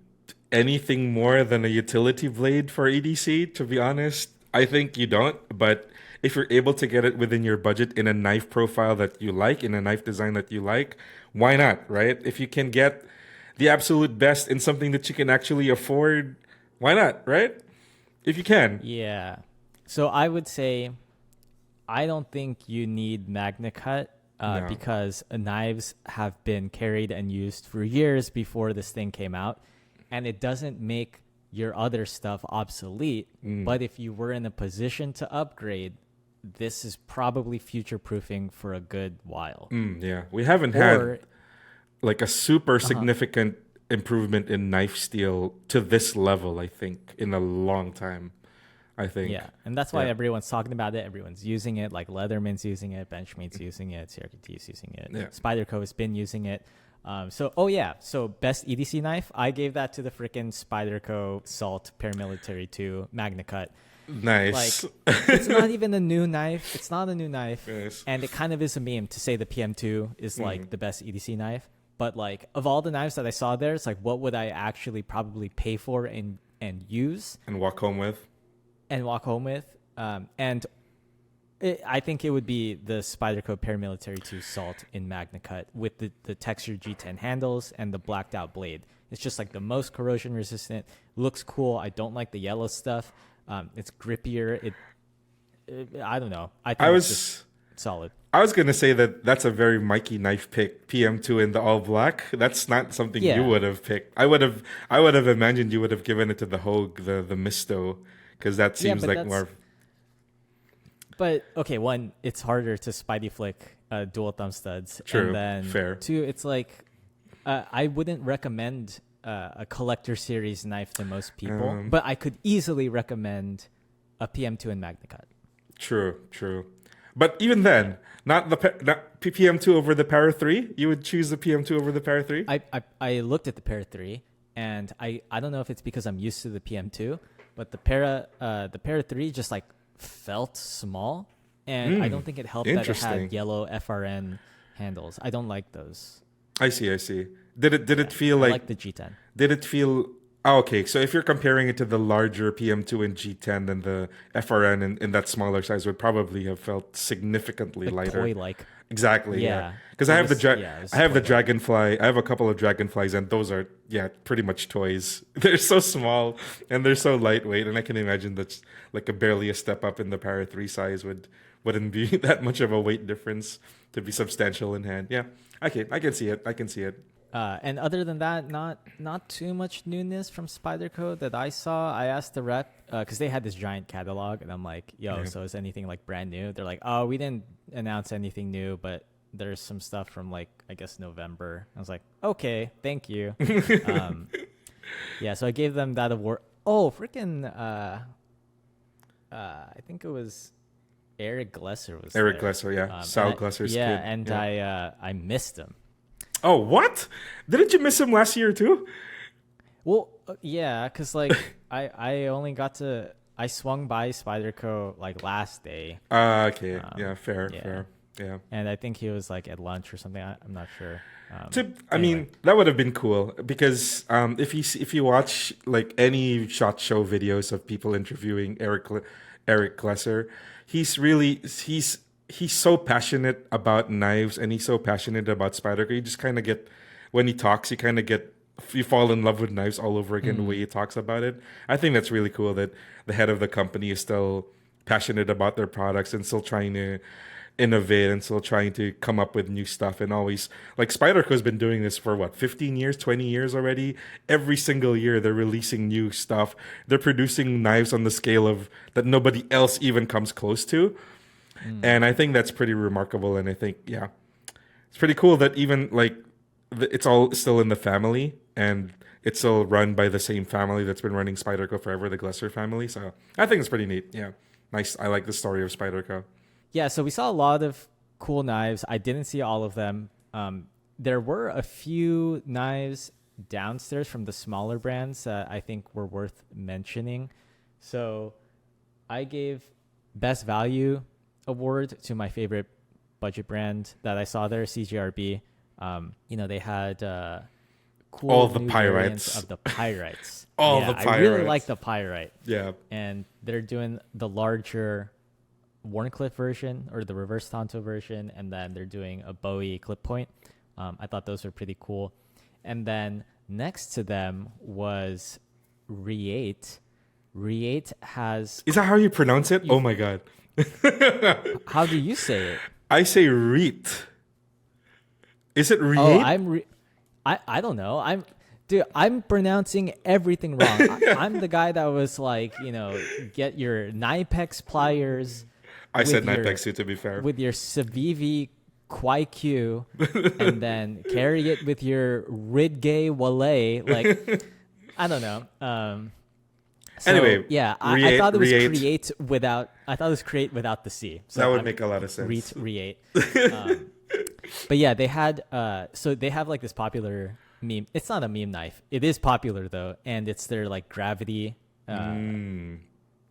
[SPEAKER 2] anything more than a utility blade for EDC? To be honest, I think you don't. But if you're able to get it within your budget in a knife profile that you like, in a knife design that you like, why not, right? If you can get the absolute best in something that you can actually afford, why not, right? If you can.
[SPEAKER 1] Yeah. So I would say I don't think you need Magnacut because knives have been carried and used for years before this thing came out. And it doesn't make your other stuff obsolete. But if you were in a position to upgrade, this is probably future-proofing for a good while.
[SPEAKER 2] Yeah. We haven't had like a super significant improvement in knife steel to this level, I think, in a long time. I think.
[SPEAKER 1] Yeah, and that's why everyone's talking about it. Everyone's using it. Like Leatherman's using it. Benchmade's using it. CRKT's using it. Yeah. Spyderco has been using it. So best EDC knife, I gave that to the freaking Spyderco Salt Paramilitary 2 Magnacut.
[SPEAKER 2] Nice.
[SPEAKER 1] It's not even a new knife. It's not a new knife.
[SPEAKER 2] Nice.
[SPEAKER 1] And it kind of is a meme to say the PM2 is like the best EDC knife. But like of all the knives that I saw there, it's like what would I actually probably pay for and use
[SPEAKER 2] And walk home with.
[SPEAKER 1] I think it would be the Spyderco Paramilitary 2 Salt in Magnacut with the textured G10 handles and the blacked out blade. It's just like the most corrosion resistant. Looks cool. I don't like the yellow stuff. It's grippier. I don't know. I think it's just solid.
[SPEAKER 2] I was gonna say that's a very Mikey knife pick. PM2 in the all black. That's not something you would have picked. I would have imagined you would have given it to the Hogue, the Misto, because that seems like more.
[SPEAKER 1] But okay, one, it's harder to Spidey flick dual thumb studs.
[SPEAKER 2] True.
[SPEAKER 1] And then
[SPEAKER 2] Fair.
[SPEAKER 1] two, it's like I wouldn't recommend a collector series knife to most people, but I could easily recommend a PM2 in Magnacut.
[SPEAKER 2] True. But even then, not PM2 over the Para 3? You would choose the PM2 over the Para 3?
[SPEAKER 1] I looked at the Para 3, and I don't know if it's because I'm used to the PM2, but the Para 3 just like felt small, and I don't think it helped that it had yellow FRN handles. I don't like those.
[SPEAKER 2] I see. Did it feel like
[SPEAKER 1] the G10?
[SPEAKER 2] Did it feel? Oh, okay, so if you're comparing it to the larger PM2 and G10, then the FRN in that smaller size would probably have felt significantly lighter.
[SPEAKER 1] Toy-like.
[SPEAKER 2] Exactly. Yeah. Because I have the Dragonfly. I have a couple of Dragonflies, and those are pretty much toys. They're so small and they're so lightweight, and I can imagine that like barely a step up in the Para 3 size wouldn't be that much of a weight difference to be substantial in hand. Yeah. Okay, I can see it.
[SPEAKER 1] And other than that, not too much newness from Spyderco that I saw. I asked the rep because they had this giant catalog, and I'm like, "Yo, so is anything like brand new?" They're like, "Oh, we didn't announce anything new, but there's some stuff from like I guess November." I was like, "Okay, thank you." So I gave them that award. Oh, freaking! I think it was Eric Glesser was
[SPEAKER 2] Eric
[SPEAKER 1] there.
[SPEAKER 2] Glesser, yeah, Sal Glesser's kid.
[SPEAKER 1] And I missed him.
[SPEAKER 2] Oh, what? Didn't you miss him last year too?
[SPEAKER 1] Well, because like I only got to I swung by Spyderco like last day.
[SPEAKER 2] Okay, fair. Yeah,
[SPEAKER 1] and I think he was like at lunch or something. I'm not sure.
[SPEAKER 2] I mean, that would have been cool because if you watch like any SHOT Show videos of people interviewing Eric Glesser, he's so passionate about knives and he's so passionate about Spyderco. You just kind of get, when he talks, you fall in love with knives all over again, the way he talks about it. I think that's really cool that the head of the company is still passionate about their products and still trying to innovate and still trying to come up with new stuff. And always, like, Spyderco has been doing this for 15 years, 20 years already. Every single year they're releasing new stuff. They're producing knives on the scale of that nobody else even comes close to. And I think that's pretty remarkable. And I think, it's pretty cool that even like it's all still in the family and it's still run by the same family that's been running Spyderco forever, the Glesser family. So I think it's pretty neat. Yeah. Nice. I like the story of Spyderco.
[SPEAKER 1] Yeah. So we saw a lot of cool knives. I didn't see all of them. There were a few knives downstairs from the smaller brands that I think were worth mentioning. So I gave best value award to my favorite budget brand that I saw there, CJRB. They had cool
[SPEAKER 2] all the
[SPEAKER 1] new
[SPEAKER 2] pyrites
[SPEAKER 1] of the pyrites.
[SPEAKER 2] the pyrites.
[SPEAKER 1] I really like the pyrite.
[SPEAKER 2] Yeah.
[SPEAKER 1] And they're doing the larger Warncliffe version or the reverse Tonto version, and then they're doing a Bowie clip point. I thought those were pretty cool. And then next to them was Reate. Reate has...
[SPEAKER 2] Is that how you pronounce it? Oh my God.
[SPEAKER 1] How do you say it?
[SPEAKER 2] I say Reate. Is it Reate?
[SPEAKER 1] I don't know. I'm pronouncing everything wrong. I'm the guy that was like, get your Knipex pliers.
[SPEAKER 2] I said Knipex too, to be fair.
[SPEAKER 1] With your CIVIVI KwaiQ, and then carry it with your Ridgay Wale. Like, I don't know. So,
[SPEAKER 2] anyway,
[SPEAKER 1] I thought it was create without. I thought it was create without the C. So
[SPEAKER 2] that would make a lot of sense.
[SPEAKER 1] Reate. But yeah, they had. So they have like this popular meme. It's not a meme knife. It is popular though, and it's their like gravity.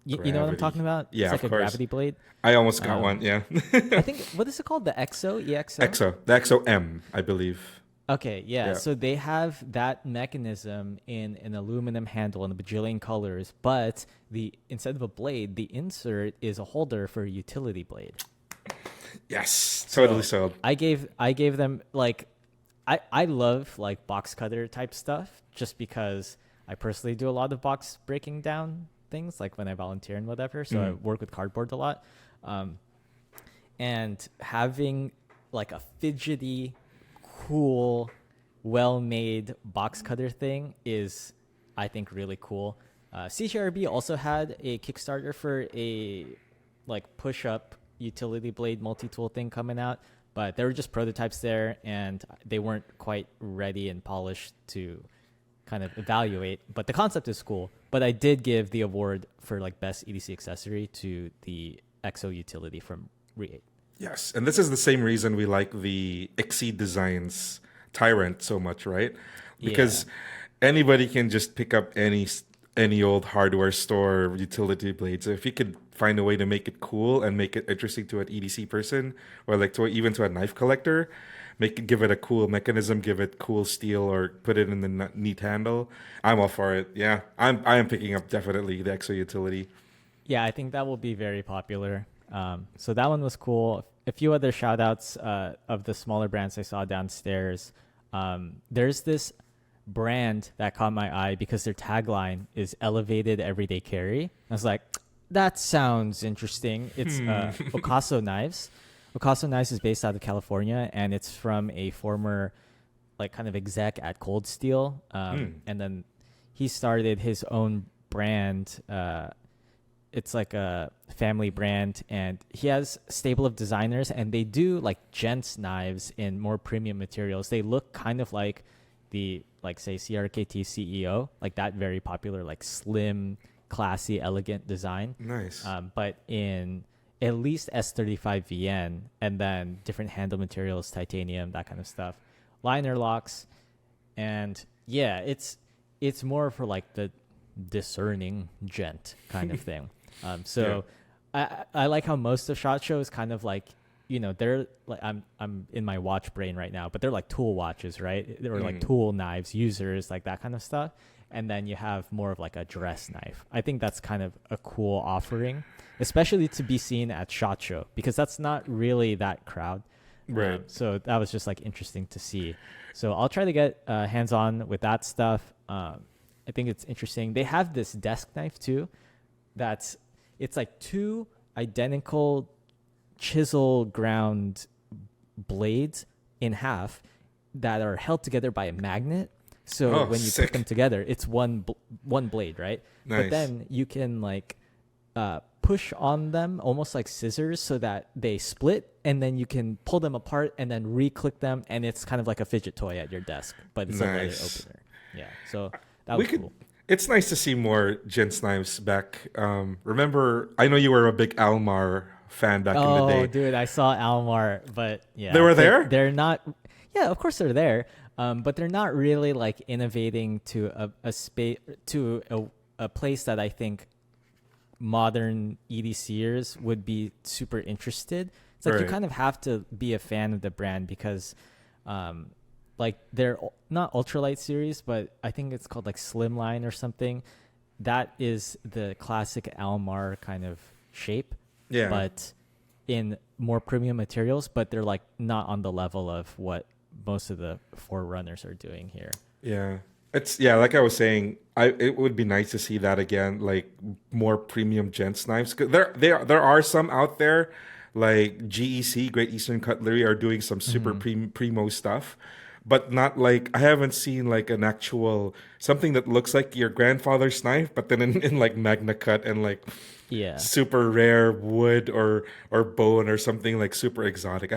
[SPEAKER 1] You know what I'm talking about?
[SPEAKER 2] Yeah,
[SPEAKER 1] It's like
[SPEAKER 2] of
[SPEAKER 1] a
[SPEAKER 2] course.
[SPEAKER 1] gravity blade.
[SPEAKER 2] I almost got one. Yeah.
[SPEAKER 1] I think, what is it called? The EXO? EXO?
[SPEAKER 2] The XO M, I believe.
[SPEAKER 1] Okay, yeah.
[SPEAKER 2] Yeah.
[SPEAKER 1] So they have that mechanism in an aluminum handle in a bajillion colors, but the instead of a blade, the insert is a holder for a utility blade.
[SPEAKER 2] Yes, totally sold.
[SPEAKER 1] I gave them like I love like box cutter type stuff just because I personally do a lot of box breaking down things like when I volunteer and whatever. So I work with cardboard a lot. And having like a fidgety, cool, well-made box cutter thing is, I think, really cool. CJRB also had a Kickstarter for a like push-up utility blade multi-tool thing coming out, but there were just prototypes there, and they weren't quite ready and polished to kind of evaluate. But the concept is cool. But I did give the award for like best EDC accessory to the EXO utility from Reate.
[SPEAKER 2] Yes, and this is the same reason we like the Exceed Designs Tyrant so much, right? Because anybody can just pick up any old hardware store utility blade. So if you could find a way to make it cool and make it interesting to an EDC person, or like even to a knife collector, give it a cool mechanism, give it cool steel, or put it in the neat handle, I'm all for it. Yeah, I am picking up definitely the EXO utility.
[SPEAKER 1] Yeah, I think that will be very popular. So that one was cool. A few other shout outs of the smaller brands I saw downstairs. There's this brand that caught my eye because their tagline is elevated everyday carry. I was like, that sounds interesting. It's Ocaso Knives. Ocaso Knives is based out of California, and it's from a former like kind of exec at Cold Steel. And then he started his own brand. It's like a family brand, and he has a stable of designers, and they do like gents knives in more premium materials. They look kind of like the like say CRKT CEO, like that very popular like slim, classy, elegant design.
[SPEAKER 2] Nice.
[SPEAKER 1] But in at least S35 VN, and then different handle materials, titanium, that kind of stuff, liner locks, and yeah, it's more for like the discerning gent kind of thing. I like how most of SHOT Show is kind of like, you know, they're like, I'm in my watch brain right now, but they're like tool watches, right? They're like tool knives, users, like that kind of stuff. And then you have more of like a dress knife. I think that's kind of a cool offering, especially to be seen at SHOT Show, because that's not really that crowd.
[SPEAKER 2] Right.
[SPEAKER 1] So that was just like interesting to see. So I'll try to get hands-on with that stuff. I think it's interesting. They have this desk knife too. It's like two identical chisel ground blades in half that are held together by a magnet. So when you put them together, it's one blade, right?
[SPEAKER 2] Nice.
[SPEAKER 1] But then you can like push on them almost like scissors so that they split, and then you can pull them apart and then re-click them, and it's kind of like a fidget toy at your desk, but it's a leather opener. Yeah, so that was cool.
[SPEAKER 2] It's nice to see more gents knives back. Remember, I know you were a big Almar fan back in the day.
[SPEAKER 1] Oh, dude, I saw Almar, but yeah.
[SPEAKER 2] They were there?
[SPEAKER 1] They're not... Yeah, of course they're there, but they're not really like innovating to a space, to a place that I think modern EDCers would be super interested. It's like you kind of have to be a fan of the brand because... like they're not ultralight series, but I think it's called like Slimline or something. That is the classic Almar kind of shape, but in more premium materials. But they're like not on the level of what most of the forerunners are doing here.
[SPEAKER 2] Yeah, it's like I was saying, it would be nice to see that again, like more premium gents knives. 'Cause there are some out there, like GEC, Great Eastern Cutlery, are doing some super primo stuff. But not like, I haven't seen like an actual, something that looks like your grandfather's knife, but then in like Magnacut and like super rare wood or bone or something like super exotic.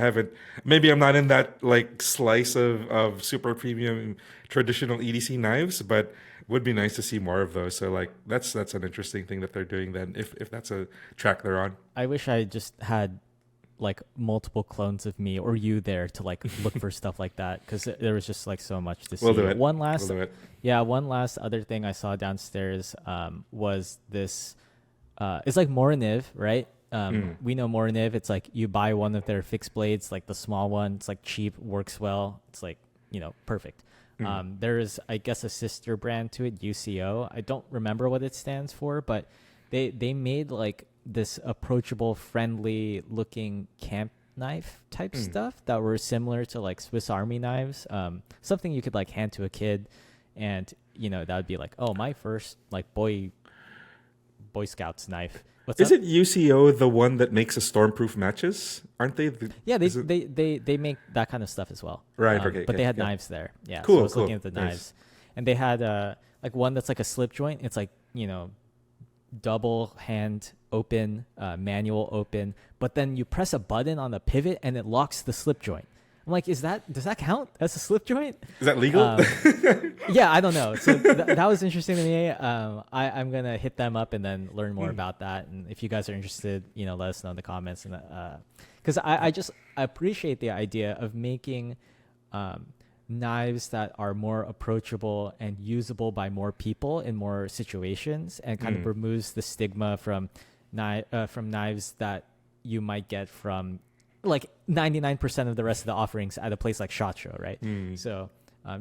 [SPEAKER 2] Maybe I'm not in that like slice of super premium traditional EDC knives, but would be nice to see more of those. So like, that's an interesting thing that they're doing then, if that's a track they're on.
[SPEAKER 1] I wish I just had like multiple clones of me or you there to like look for stuff like that, because there was just like so much to see.
[SPEAKER 2] We'll do it.
[SPEAKER 1] One last other thing I saw downstairs was this it's like Moriniv, right? We know Moriniv. It's like you buy one of their fixed blades, like the small one. It's like cheap, works well. It's like, perfect. There is, I guess, a sister brand to it, UCO. I don't remember what it stands for, but they made like this approachable, friendly looking camp knife type stuff that were similar to like Swiss Army knives. Something you could like hand to a kid, and that would be like, oh, my first like Boy Scouts knife.
[SPEAKER 2] Is it UCO the one that makes the stormproof matches? Aren't they?
[SPEAKER 1] Yeah, they make that kind of stuff as well.
[SPEAKER 2] Right. Okay.
[SPEAKER 1] But they had knives there. Yeah.
[SPEAKER 2] Cool.
[SPEAKER 1] So I was looking at the
[SPEAKER 2] Nice.
[SPEAKER 1] knives, and they had like one that's like a slip joint. It's like double hand open, manual open, but then you press a button on the pivot and it locks the slip joint. I'm like, does that count as a slip joint?
[SPEAKER 2] Is that legal?
[SPEAKER 1] Yeah, I don't know. So that was interesting to me. I'm gonna hit them up and then learn more about that. And if you guys are interested, let us know in the comments. And because I appreciate the idea of making knives that are more approachable and usable by more people in more situations, and kind of removes the stigma from knives that you might get from like 99% of the rest of the offerings at a place like SHOT Show, right? So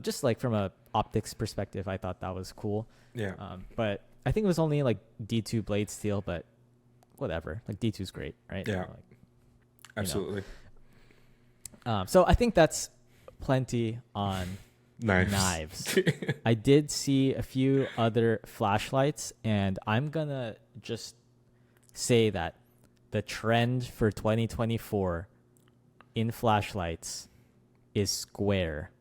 [SPEAKER 1] just like from a optics perspective, I thought that was cool.
[SPEAKER 2] Yeah.
[SPEAKER 1] But I think it was only like D2 blade steel, but whatever. Like D2 is great, right?
[SPEAKER 2] Yeah. Absolutely.
[SPEAKER 1] So I think that's plenty on knives. I did see a few other flashlights, and I'm gonna just say that the trend for 2024 in flashlights is square.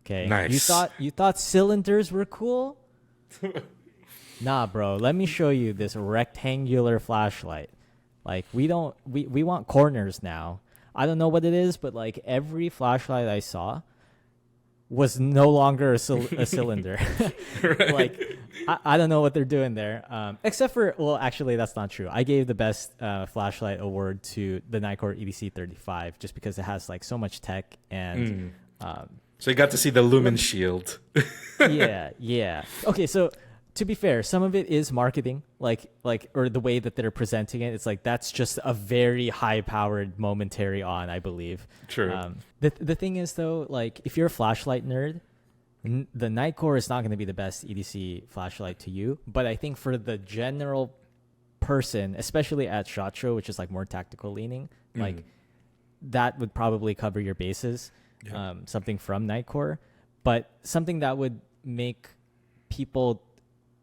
[SPEAKER 1] Okay.
[SPEAKER 2] Nice.
[SPEAKER 1] You thought cylinders were cool? Nah, bro. Let me show you this rectangular flashlight. Like we want corners now. I don't know what it is, but like every flashlight I saw was no longer a cylinder.
[SPEAKER 2] Right.
[SPEAKER 1] Like I don't know what they're doing there. Except for, well, actually that's not true. I gave the best flashlight award to the Nikkor EDC 35 just because it has like so much tech and
[SPEAKER 2] so you got to see the lumen shield.
[SPEAKER 1] yeah. Okay, so to be fair, some of it is marketing, like or the way that they're presenting it. It's like that's just a very high-powered momentary on, I believe.
[SPEAKER 2] True.
[SPEAKER 1] The thing is though, like if you're a flashlight nerd, the Nikkor is not going to be the best EDC flashlight to you. But I think for the general person, especially at SHOT Show, which is like more tactical leaning, like that would probably cover your bases. Yeah. Something from Nikkor, but something that would make people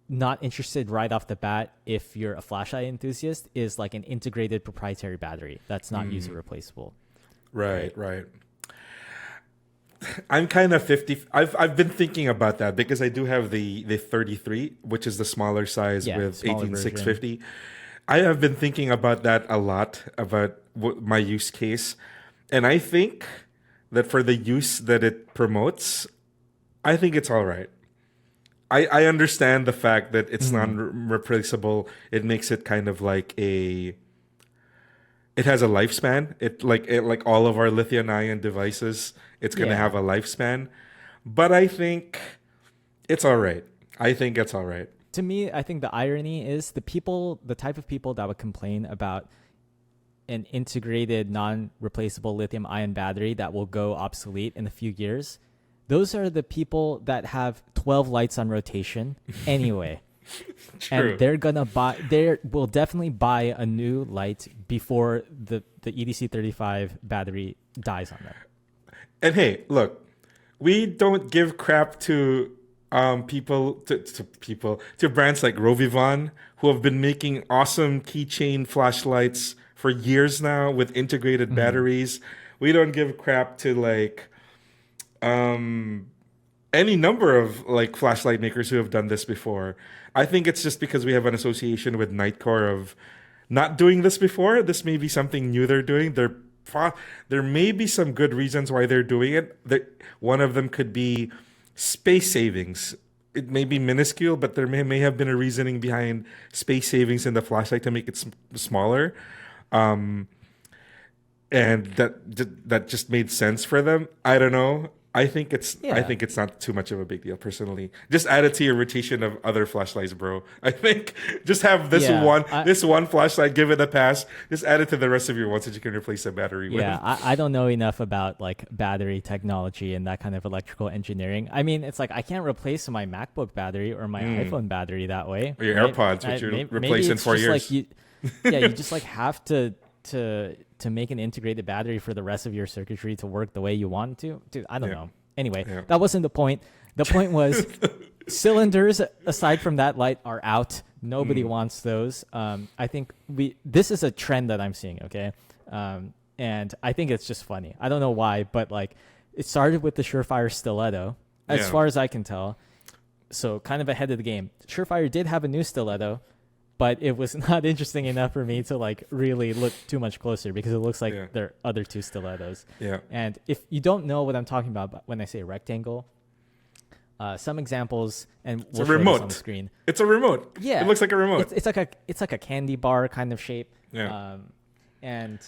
[SPEAKER 1] not interested right off the bat if you're a flashlight enthusiast is like an integrated proprietary battery that's not user replaceable.
[SPEAKER 2] Right. I'm kind of 50. I've been thinking about that because I do have the 33, which is the smaller size with 18650. I have been thinking about that a lot, about my use case, and I think that for the use that it promotes, I think it's all right. I understand the fact that it's non-replaceable. It makes it kind of like it has a lifespan. It like all of our lithium-ion devices, it's going to have a lifespan. But I think it's all right.
[SPEAKER 1] To me, I think the irony is the type of people that would complain about an integrated non-replaceable lithium-ion battery that will go obsolete in a few years. Those are the people that have 12 lights on rotation anyway.
[SPEAKER 2] True.
[SPEAKER 1] And they will definitely buy a new light before the EDC 35 battery dies on them.
[SPEAKER 2] And hey, look, we don't give crap to people to brands like Rovivon, who have been making awesome keychain flashlights for years now with integrated batteries. We don't give crap to like any number of like flashlight makers who have done this before. I think it's just because we have an association with Nikkor of not doing this before. This may be something new they're doing. There may be some good reasons why they're doing it. One of them could be space savings. It may be minuscule, but there may have been a reasoning behind space savings in the flashlight to make it smaller. And that just made sense for them. I don't know. I think it's not too much of a big deal personally. Just add it to your rotation of other flashlights, bro. I think just have this one flashlight, give it a pass. Just add it to the rest of your ones that you can replace the battery with.
[SPEAKER 1] Yeah, I don't know enough about like battery technology and that kind of electrical engineering. I mean, it's like I can't replace my MacBook battery or my iPhone battery that way.
[SPEAKER 2] Or your AirPods, which you replace in 4 years.
[SPEAKER 1] Like you just like have to make an integrated battery for the rest of your circuitry to work the way you want to. Dude, I don't know. Anyway, that wasn't the point. The point was cylinders, aside from that light, are out. Nobody wants those. I think this is a trend that I'm seeing, okay? And I think it's just funny. I don't know why, but like it started with the Surefire stiletto, as far as I can tell. So kind of ahead of the game. Surefire did have a new stiletto, but it was not interesting enough for me to like really look too much closer because it looks like there are other two stilettos.
[SPEAKER 2] Yeah.
[SPEAKER 1] And if you don't know what I'm talking about when I say rectangle, some examples, and we'll show this on the screen.
[SPEAKER 2] It's a remote.
[SPEAKER 1] Yeah.
[SPEAKER 2] It looks like a remote.
[SPEAKER 1] It's like a candy bar kind of shape.
[SPEAKER 2] Yeah.
[SPEAKER 1] And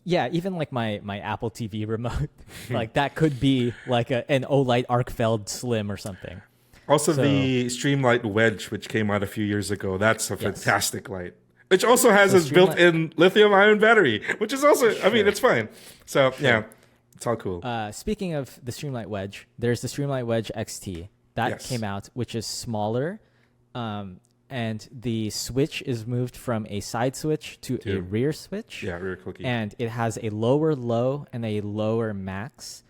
[SPEAKER 1] yeah, even like my Apple TV remote, like that could be like an Olight Arkfeld Slim or something.
[SPEAKER 2] Also, the Streamlight Wedge, which came out a few years ago, that's a fantastic light. Which also has its built-in lithium-ion battery, which is also, I mean, it's fine. So, yeah, it's all cool.
[SPEAKER 1] Speaking of the Streamlight Wedge, there's the Streamlight Wedge XT. That came out, which is smaller. And the switch is moved from a side switch to a rear switch.
[SPEAKER 2] Yeah, rear cookie.
[SPEAKER 1] And it has a lower low and a lower max.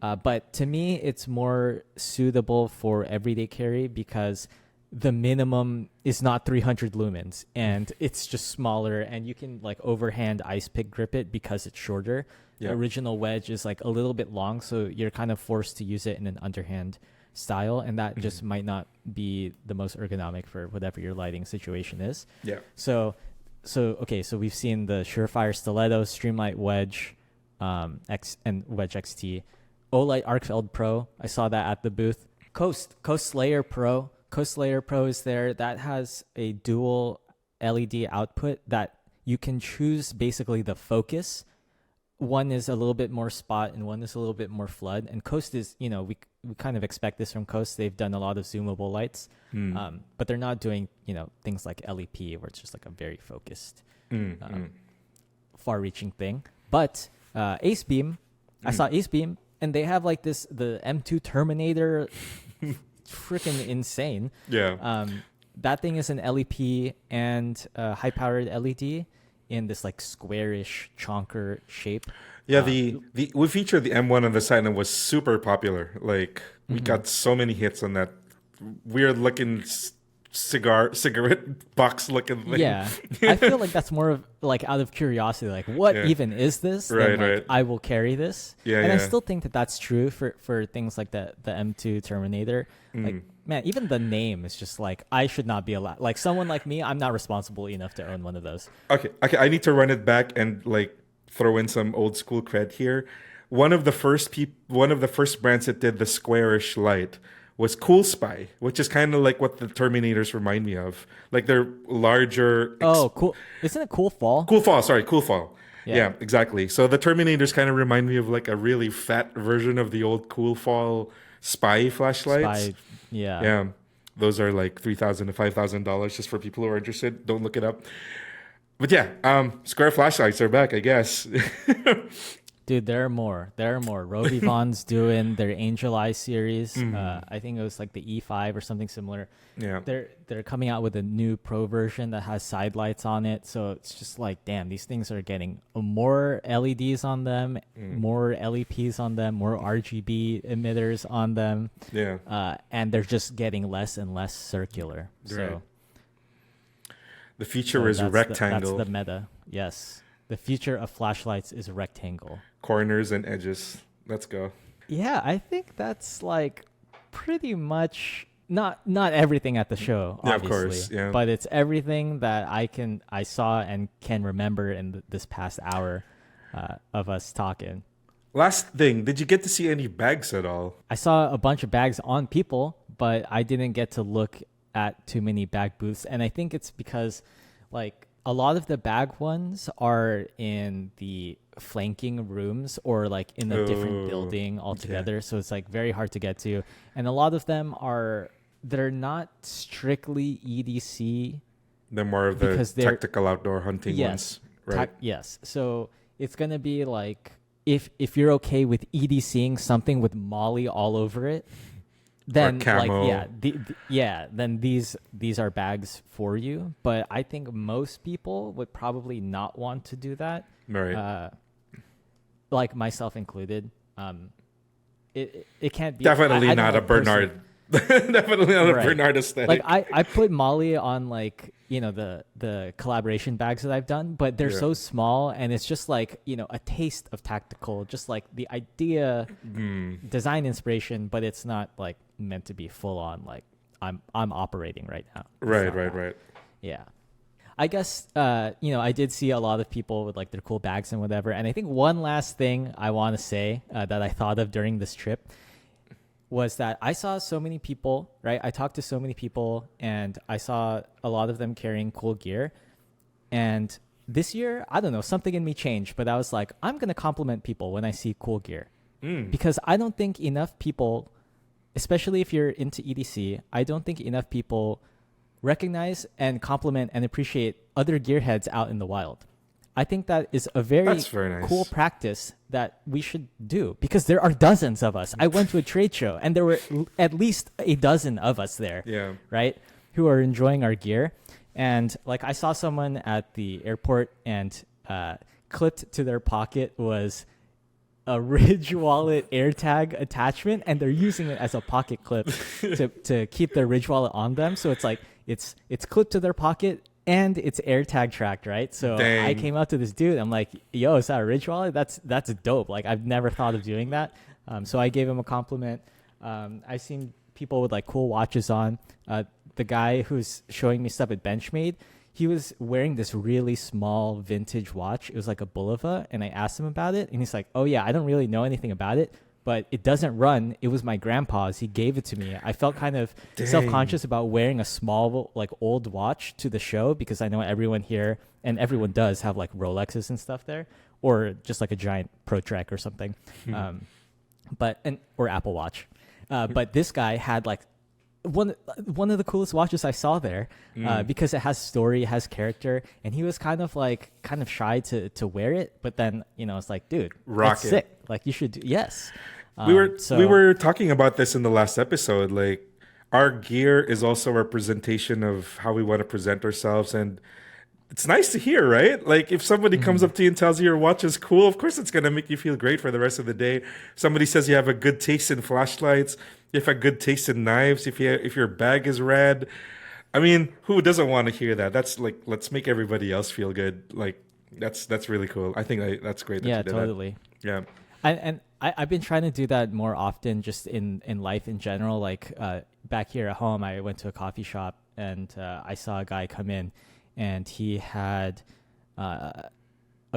[SPEAKER 1] But to me, it's more suitable for everyday carry because the minimum is not 300 lumens and it's just smaller and you can like overhand ice pick grip it because it's shorter. The original wedge is like a little bit long, so you're kind of forced to use it in an underhand style, and that just might not be the most ergonomic for whatever your lighting situation is.
[SPEAKER 2] Yeah.
[SPEAKER 1] So we've seen the Surefire Stiletto, Streamlight Wedge, X and Wedge XT. Olight Arkfeld Pro, I saw that at the booth. Coast Slayer Pro is there. That has a dual LED output that you can choose basically the focus. One is a little bit more spot and one is a little bit more flood. And Coast is, we kind of expect this from Coast. They've done a lot of zoomable lights, but they're not doing, things like LEP where it's just like a very focused, far-reaching thing. But Ace Beam, I saw Ace Beam. And they have like the M2 Terminator, freaking insane.
[SPEAKER 2] Yeah.
[SPEAKER 1] That thing is an LEP and high-powered LED in this like squarish chonker shape.
[SPEAKER 2] Yeah, we featured the M1 on the site and it was super popular. Like we got so many hits on that weird looking cigarette box looking thing.
[SPEAKER 1] Yeah. I feel like that's more of like out of curiosity, like what even is this?
[SPEAKER 2] Right,
[SPEAKER 1] then, like, I will carry this.
[SPEAKER 2] Yeah,
[SPEAKER 1] and I still think that that's true for things like the M2 Terminator. Like, man, even the name is just like, I should not be allowed. Like someone like me, I'm not responsible enough to own one of those.
[SPEAKER 2] Okay. I need to run it back and like throw in some old school cred here. One of the first brands that did the squarish light was Cool Spy, which is kind of like what the Terminators remind me of. Like they're larger.
[SPEAKER 1] Cool. Isn't it Cool Fall?
[SPEAKER 2] Cool Fall. Yeah, exactly. So the Terminators kind of remind me of like a really fat version of the old Cool Fall Spy flashlights. Yeah. Those are like $3,000 to $5,000 just for people who are interested. Don't look it up. But yeah, square flashlights are back, I guess.
[SPEAKER 1] Dude, there are more. Rovi Von's doing their Angel Eye series. I think it was like the E5 or something similar.
[SPEAKER 2] Yeah.
[SPEAKER 1] They're coming out with a new Pro version that has side lights on it. So it's just like, damn, these things are getting more LEDs on them, more LEPs on them, more RGB emitters on them.
[SPEAKER 2] Yeah.
[SPEAKER 1] And they're just getting less and less circular.
[SPEAKER 2] Right.
[SPEAKER 1] So
[SPEAKER 2] the future is rectangle.
[SPEAKER 1] That's the meta. Yes. The future of flashlights is rectangle.
[SPEAKER 2] Corners and edges. Let's go.
[SPEAKER 1] Yeah, I think that's like pretty much not everything at the show, obviously.
[SPEAKER 2] Of course, yeah.
[SPEAKER 1] But it's everything that I saw and can remember in this past hour of us talking.
[SPEAKER 2] Last thing, did you get to see any bags at all?
[SPEAKER 1] I saw a bunch of bags on people, but I didn't get to look at too many bag booths, and I think it's because like a lot of the bag ones are in the flanking rooms or like in a different building altogether. So it's like very hard to get to. And a lot of them they're not strictly EDC.
[SPEAKER 2] They're more of the tactical outdoor hunting ones, right?
[SPEAKER 1] Yes. So it's going to be like, if you're okay with EDCing something with Molly all over it, then like then these are bags for you. But I think most people would probably not want to do that,
[SPEAKER 2] right?
[SPEAKER 1] Like myself included. It can't be
[SPEAKER 2] definitely not a Bernard. Definitely not a Bernard aesthetic.
[SPEAKER 1] Like I put Molly on like, you know, the collaboration bags that I've done, but they're so small and it's just like, you know, a taste of tactical, just like the idea, design inspiration, but it's not like meant to be full on like I'm operating right now.
[SPEAKER 2] Right.
[SPEAKER 1] Yeah. I guess you know, I did see a lot of people with like their cool bags and whatever. And I think one last thing I want to say that I thought of during this trip was that I saw so many people, right? I talked to so many people and I saw a lot of them carrying cool gear. And this year, I don't know, something in me changed, but I was like, I'm going to compliment people when I see cool gear. Because I don't think enough people, especially if you're into EDC, I don't think enough people recognize and compliment and appreciate other gearheads out in the wild. I think that is a very
[SPEAKER 2] nice.
[SPEAKER 1] Cool practice that we should do because there are dozens of us. I went to a trade show and there were at least a dozen of us there, right, who are enjoying our gear. And like I saw someone at the airport and clipped to their pocket was a Ridge Wallet AirTag attachment, and they're using it as a pocket clip to keep their Ridge Wallet on them. So it's like it's clipped to their pocket and it's AirTag tracked, right? So I came up to this dude. I'm like, "Yo, is that a Ridge Wallet? That's dope. Like I've never thought of doing that." So I gave him a compliment. I've seen people with like cool watches on. The guy who's showing me stuff at Benchmade, he was wearing this really small vintage watch. It was like a Bulova, and I asked him about it, and he's like, "Oh yeah, I don't really know anything about it, but it doesn't run. It was my grandpa's. He gave it to me." I felt kind of self-conscious about wearing a small, like old watch to the show because I know everyone here, and everyone does have like Rolexes and stuff there, or just like a giant Pro Trek or something, or Apple Watch. But this guy had like one of the coolest watches I saw there because it has story, it has character, and he was kind of shy to wear it, but then, you know, it's like, dude, that's sick. Like you should do, yes.
[SPEAKER 2] We were talking about this in the last episode. Like our gear is also a representation of how we want to present ourselves, and it's nice to hear, right? Like if somebody comes up to you and tells you your watch is cool, of course it's going to make you feel great for the rest of the day. Somebody says you have a good taste in flashlights, you have a good taste in knives, if your bag is red. I mean, who doesn't want to hear that? That's like, let's make everybody else feel good. Like that's really cool. I think that's great that you did
[SPEAKER 1] totally.
[SPEAKER 2] That. Yeah.
[SPEAKER 1] I've been trying to do that more often just in life in general. Like back here at home, I went to a coffee shop and I saw a guy come in and he had a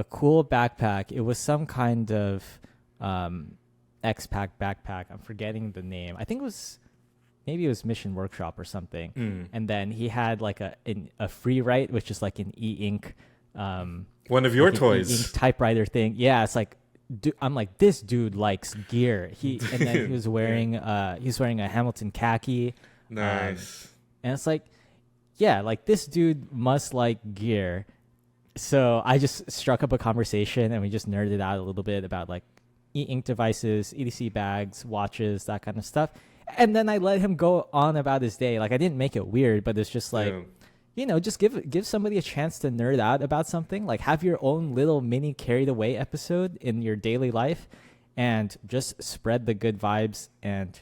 [SPEAKER 1] cool backpack. It was some kind of X-Pack backpack. I'm forgetting the name. I think maybe it was Mission Workshop or something. And then he had like a free write, which is like an e-ink.
[SPEAKER 2] One of your toys.
[SPEAKER 1] E-ink typewriter thing. Yeah, it's like, I'm like, this dude likes gear. And then he was wearing a Hamilton khaki.
[SPEAKER 2] Nice.
[SPEAKER 1] And it's like, yeah, like this dude must like gear. So I just struck up a conversation and we just nerded out a little bit about like e-ink devices, EDC bags, watches, that kind of stuff. And then I let him go on about his day. Like I didn't make it weird, but it's just like, you know, just give somebody a chance to nerd out about something. Like have your own little mini carried away episode in your daily life and just spread the good vibes and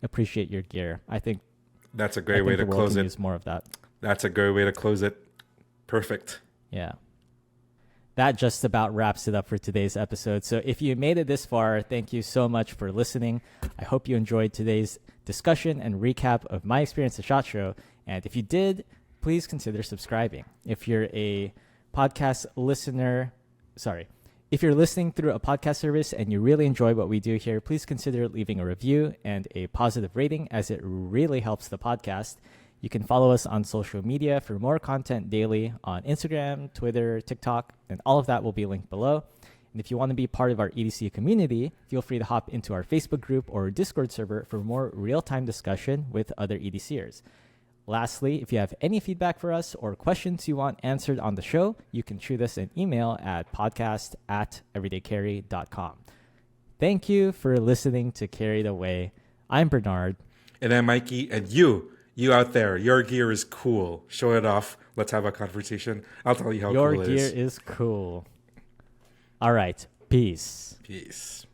[SPEAKER 1] appreciate your gear. I think
[SPEAKER 2] that's a great way to close it.
[SPEAKER 1] Use more of that.
[SPEAKER 2] That's a great way to close it. Perfect.
[SPEAKER 1] Yeah. That just about wraps it up for today's episode. So if you made it this far, thank you so much for listening. I hope you enjoyed today's discussion and recap of my experience at SHOT Show. And if you did, please consider subscribing. If you're a podcast listener, if you're listening through a podcast service and you really enjoy what we do here, please consider leaving a review and a positive rating as it really helps the podcast. You can follow us on social media for more content daily on Instagram, Twitter, TikTok, and all of that will be linked below. And if you want to be part of our EDC community, feel free to hop into our Facebook group or Discord server for more real-time discussion with other EDCers. Lastly, if you have any feedback for us or questions you want answered on the show, you can shoot us an email at podcast@everydaycarry.com. Thank you for listening to Carried Away. I'm Bernard.
[SPEAKER 2] And I'm Mikey. And you out there, your gear is cool. Show it off. Let's have a conversation. I'll tell you how cool it is.
[SPEAKER 1] Your gear is cool. All right. Peace.
[SPEAKER 2] Peace.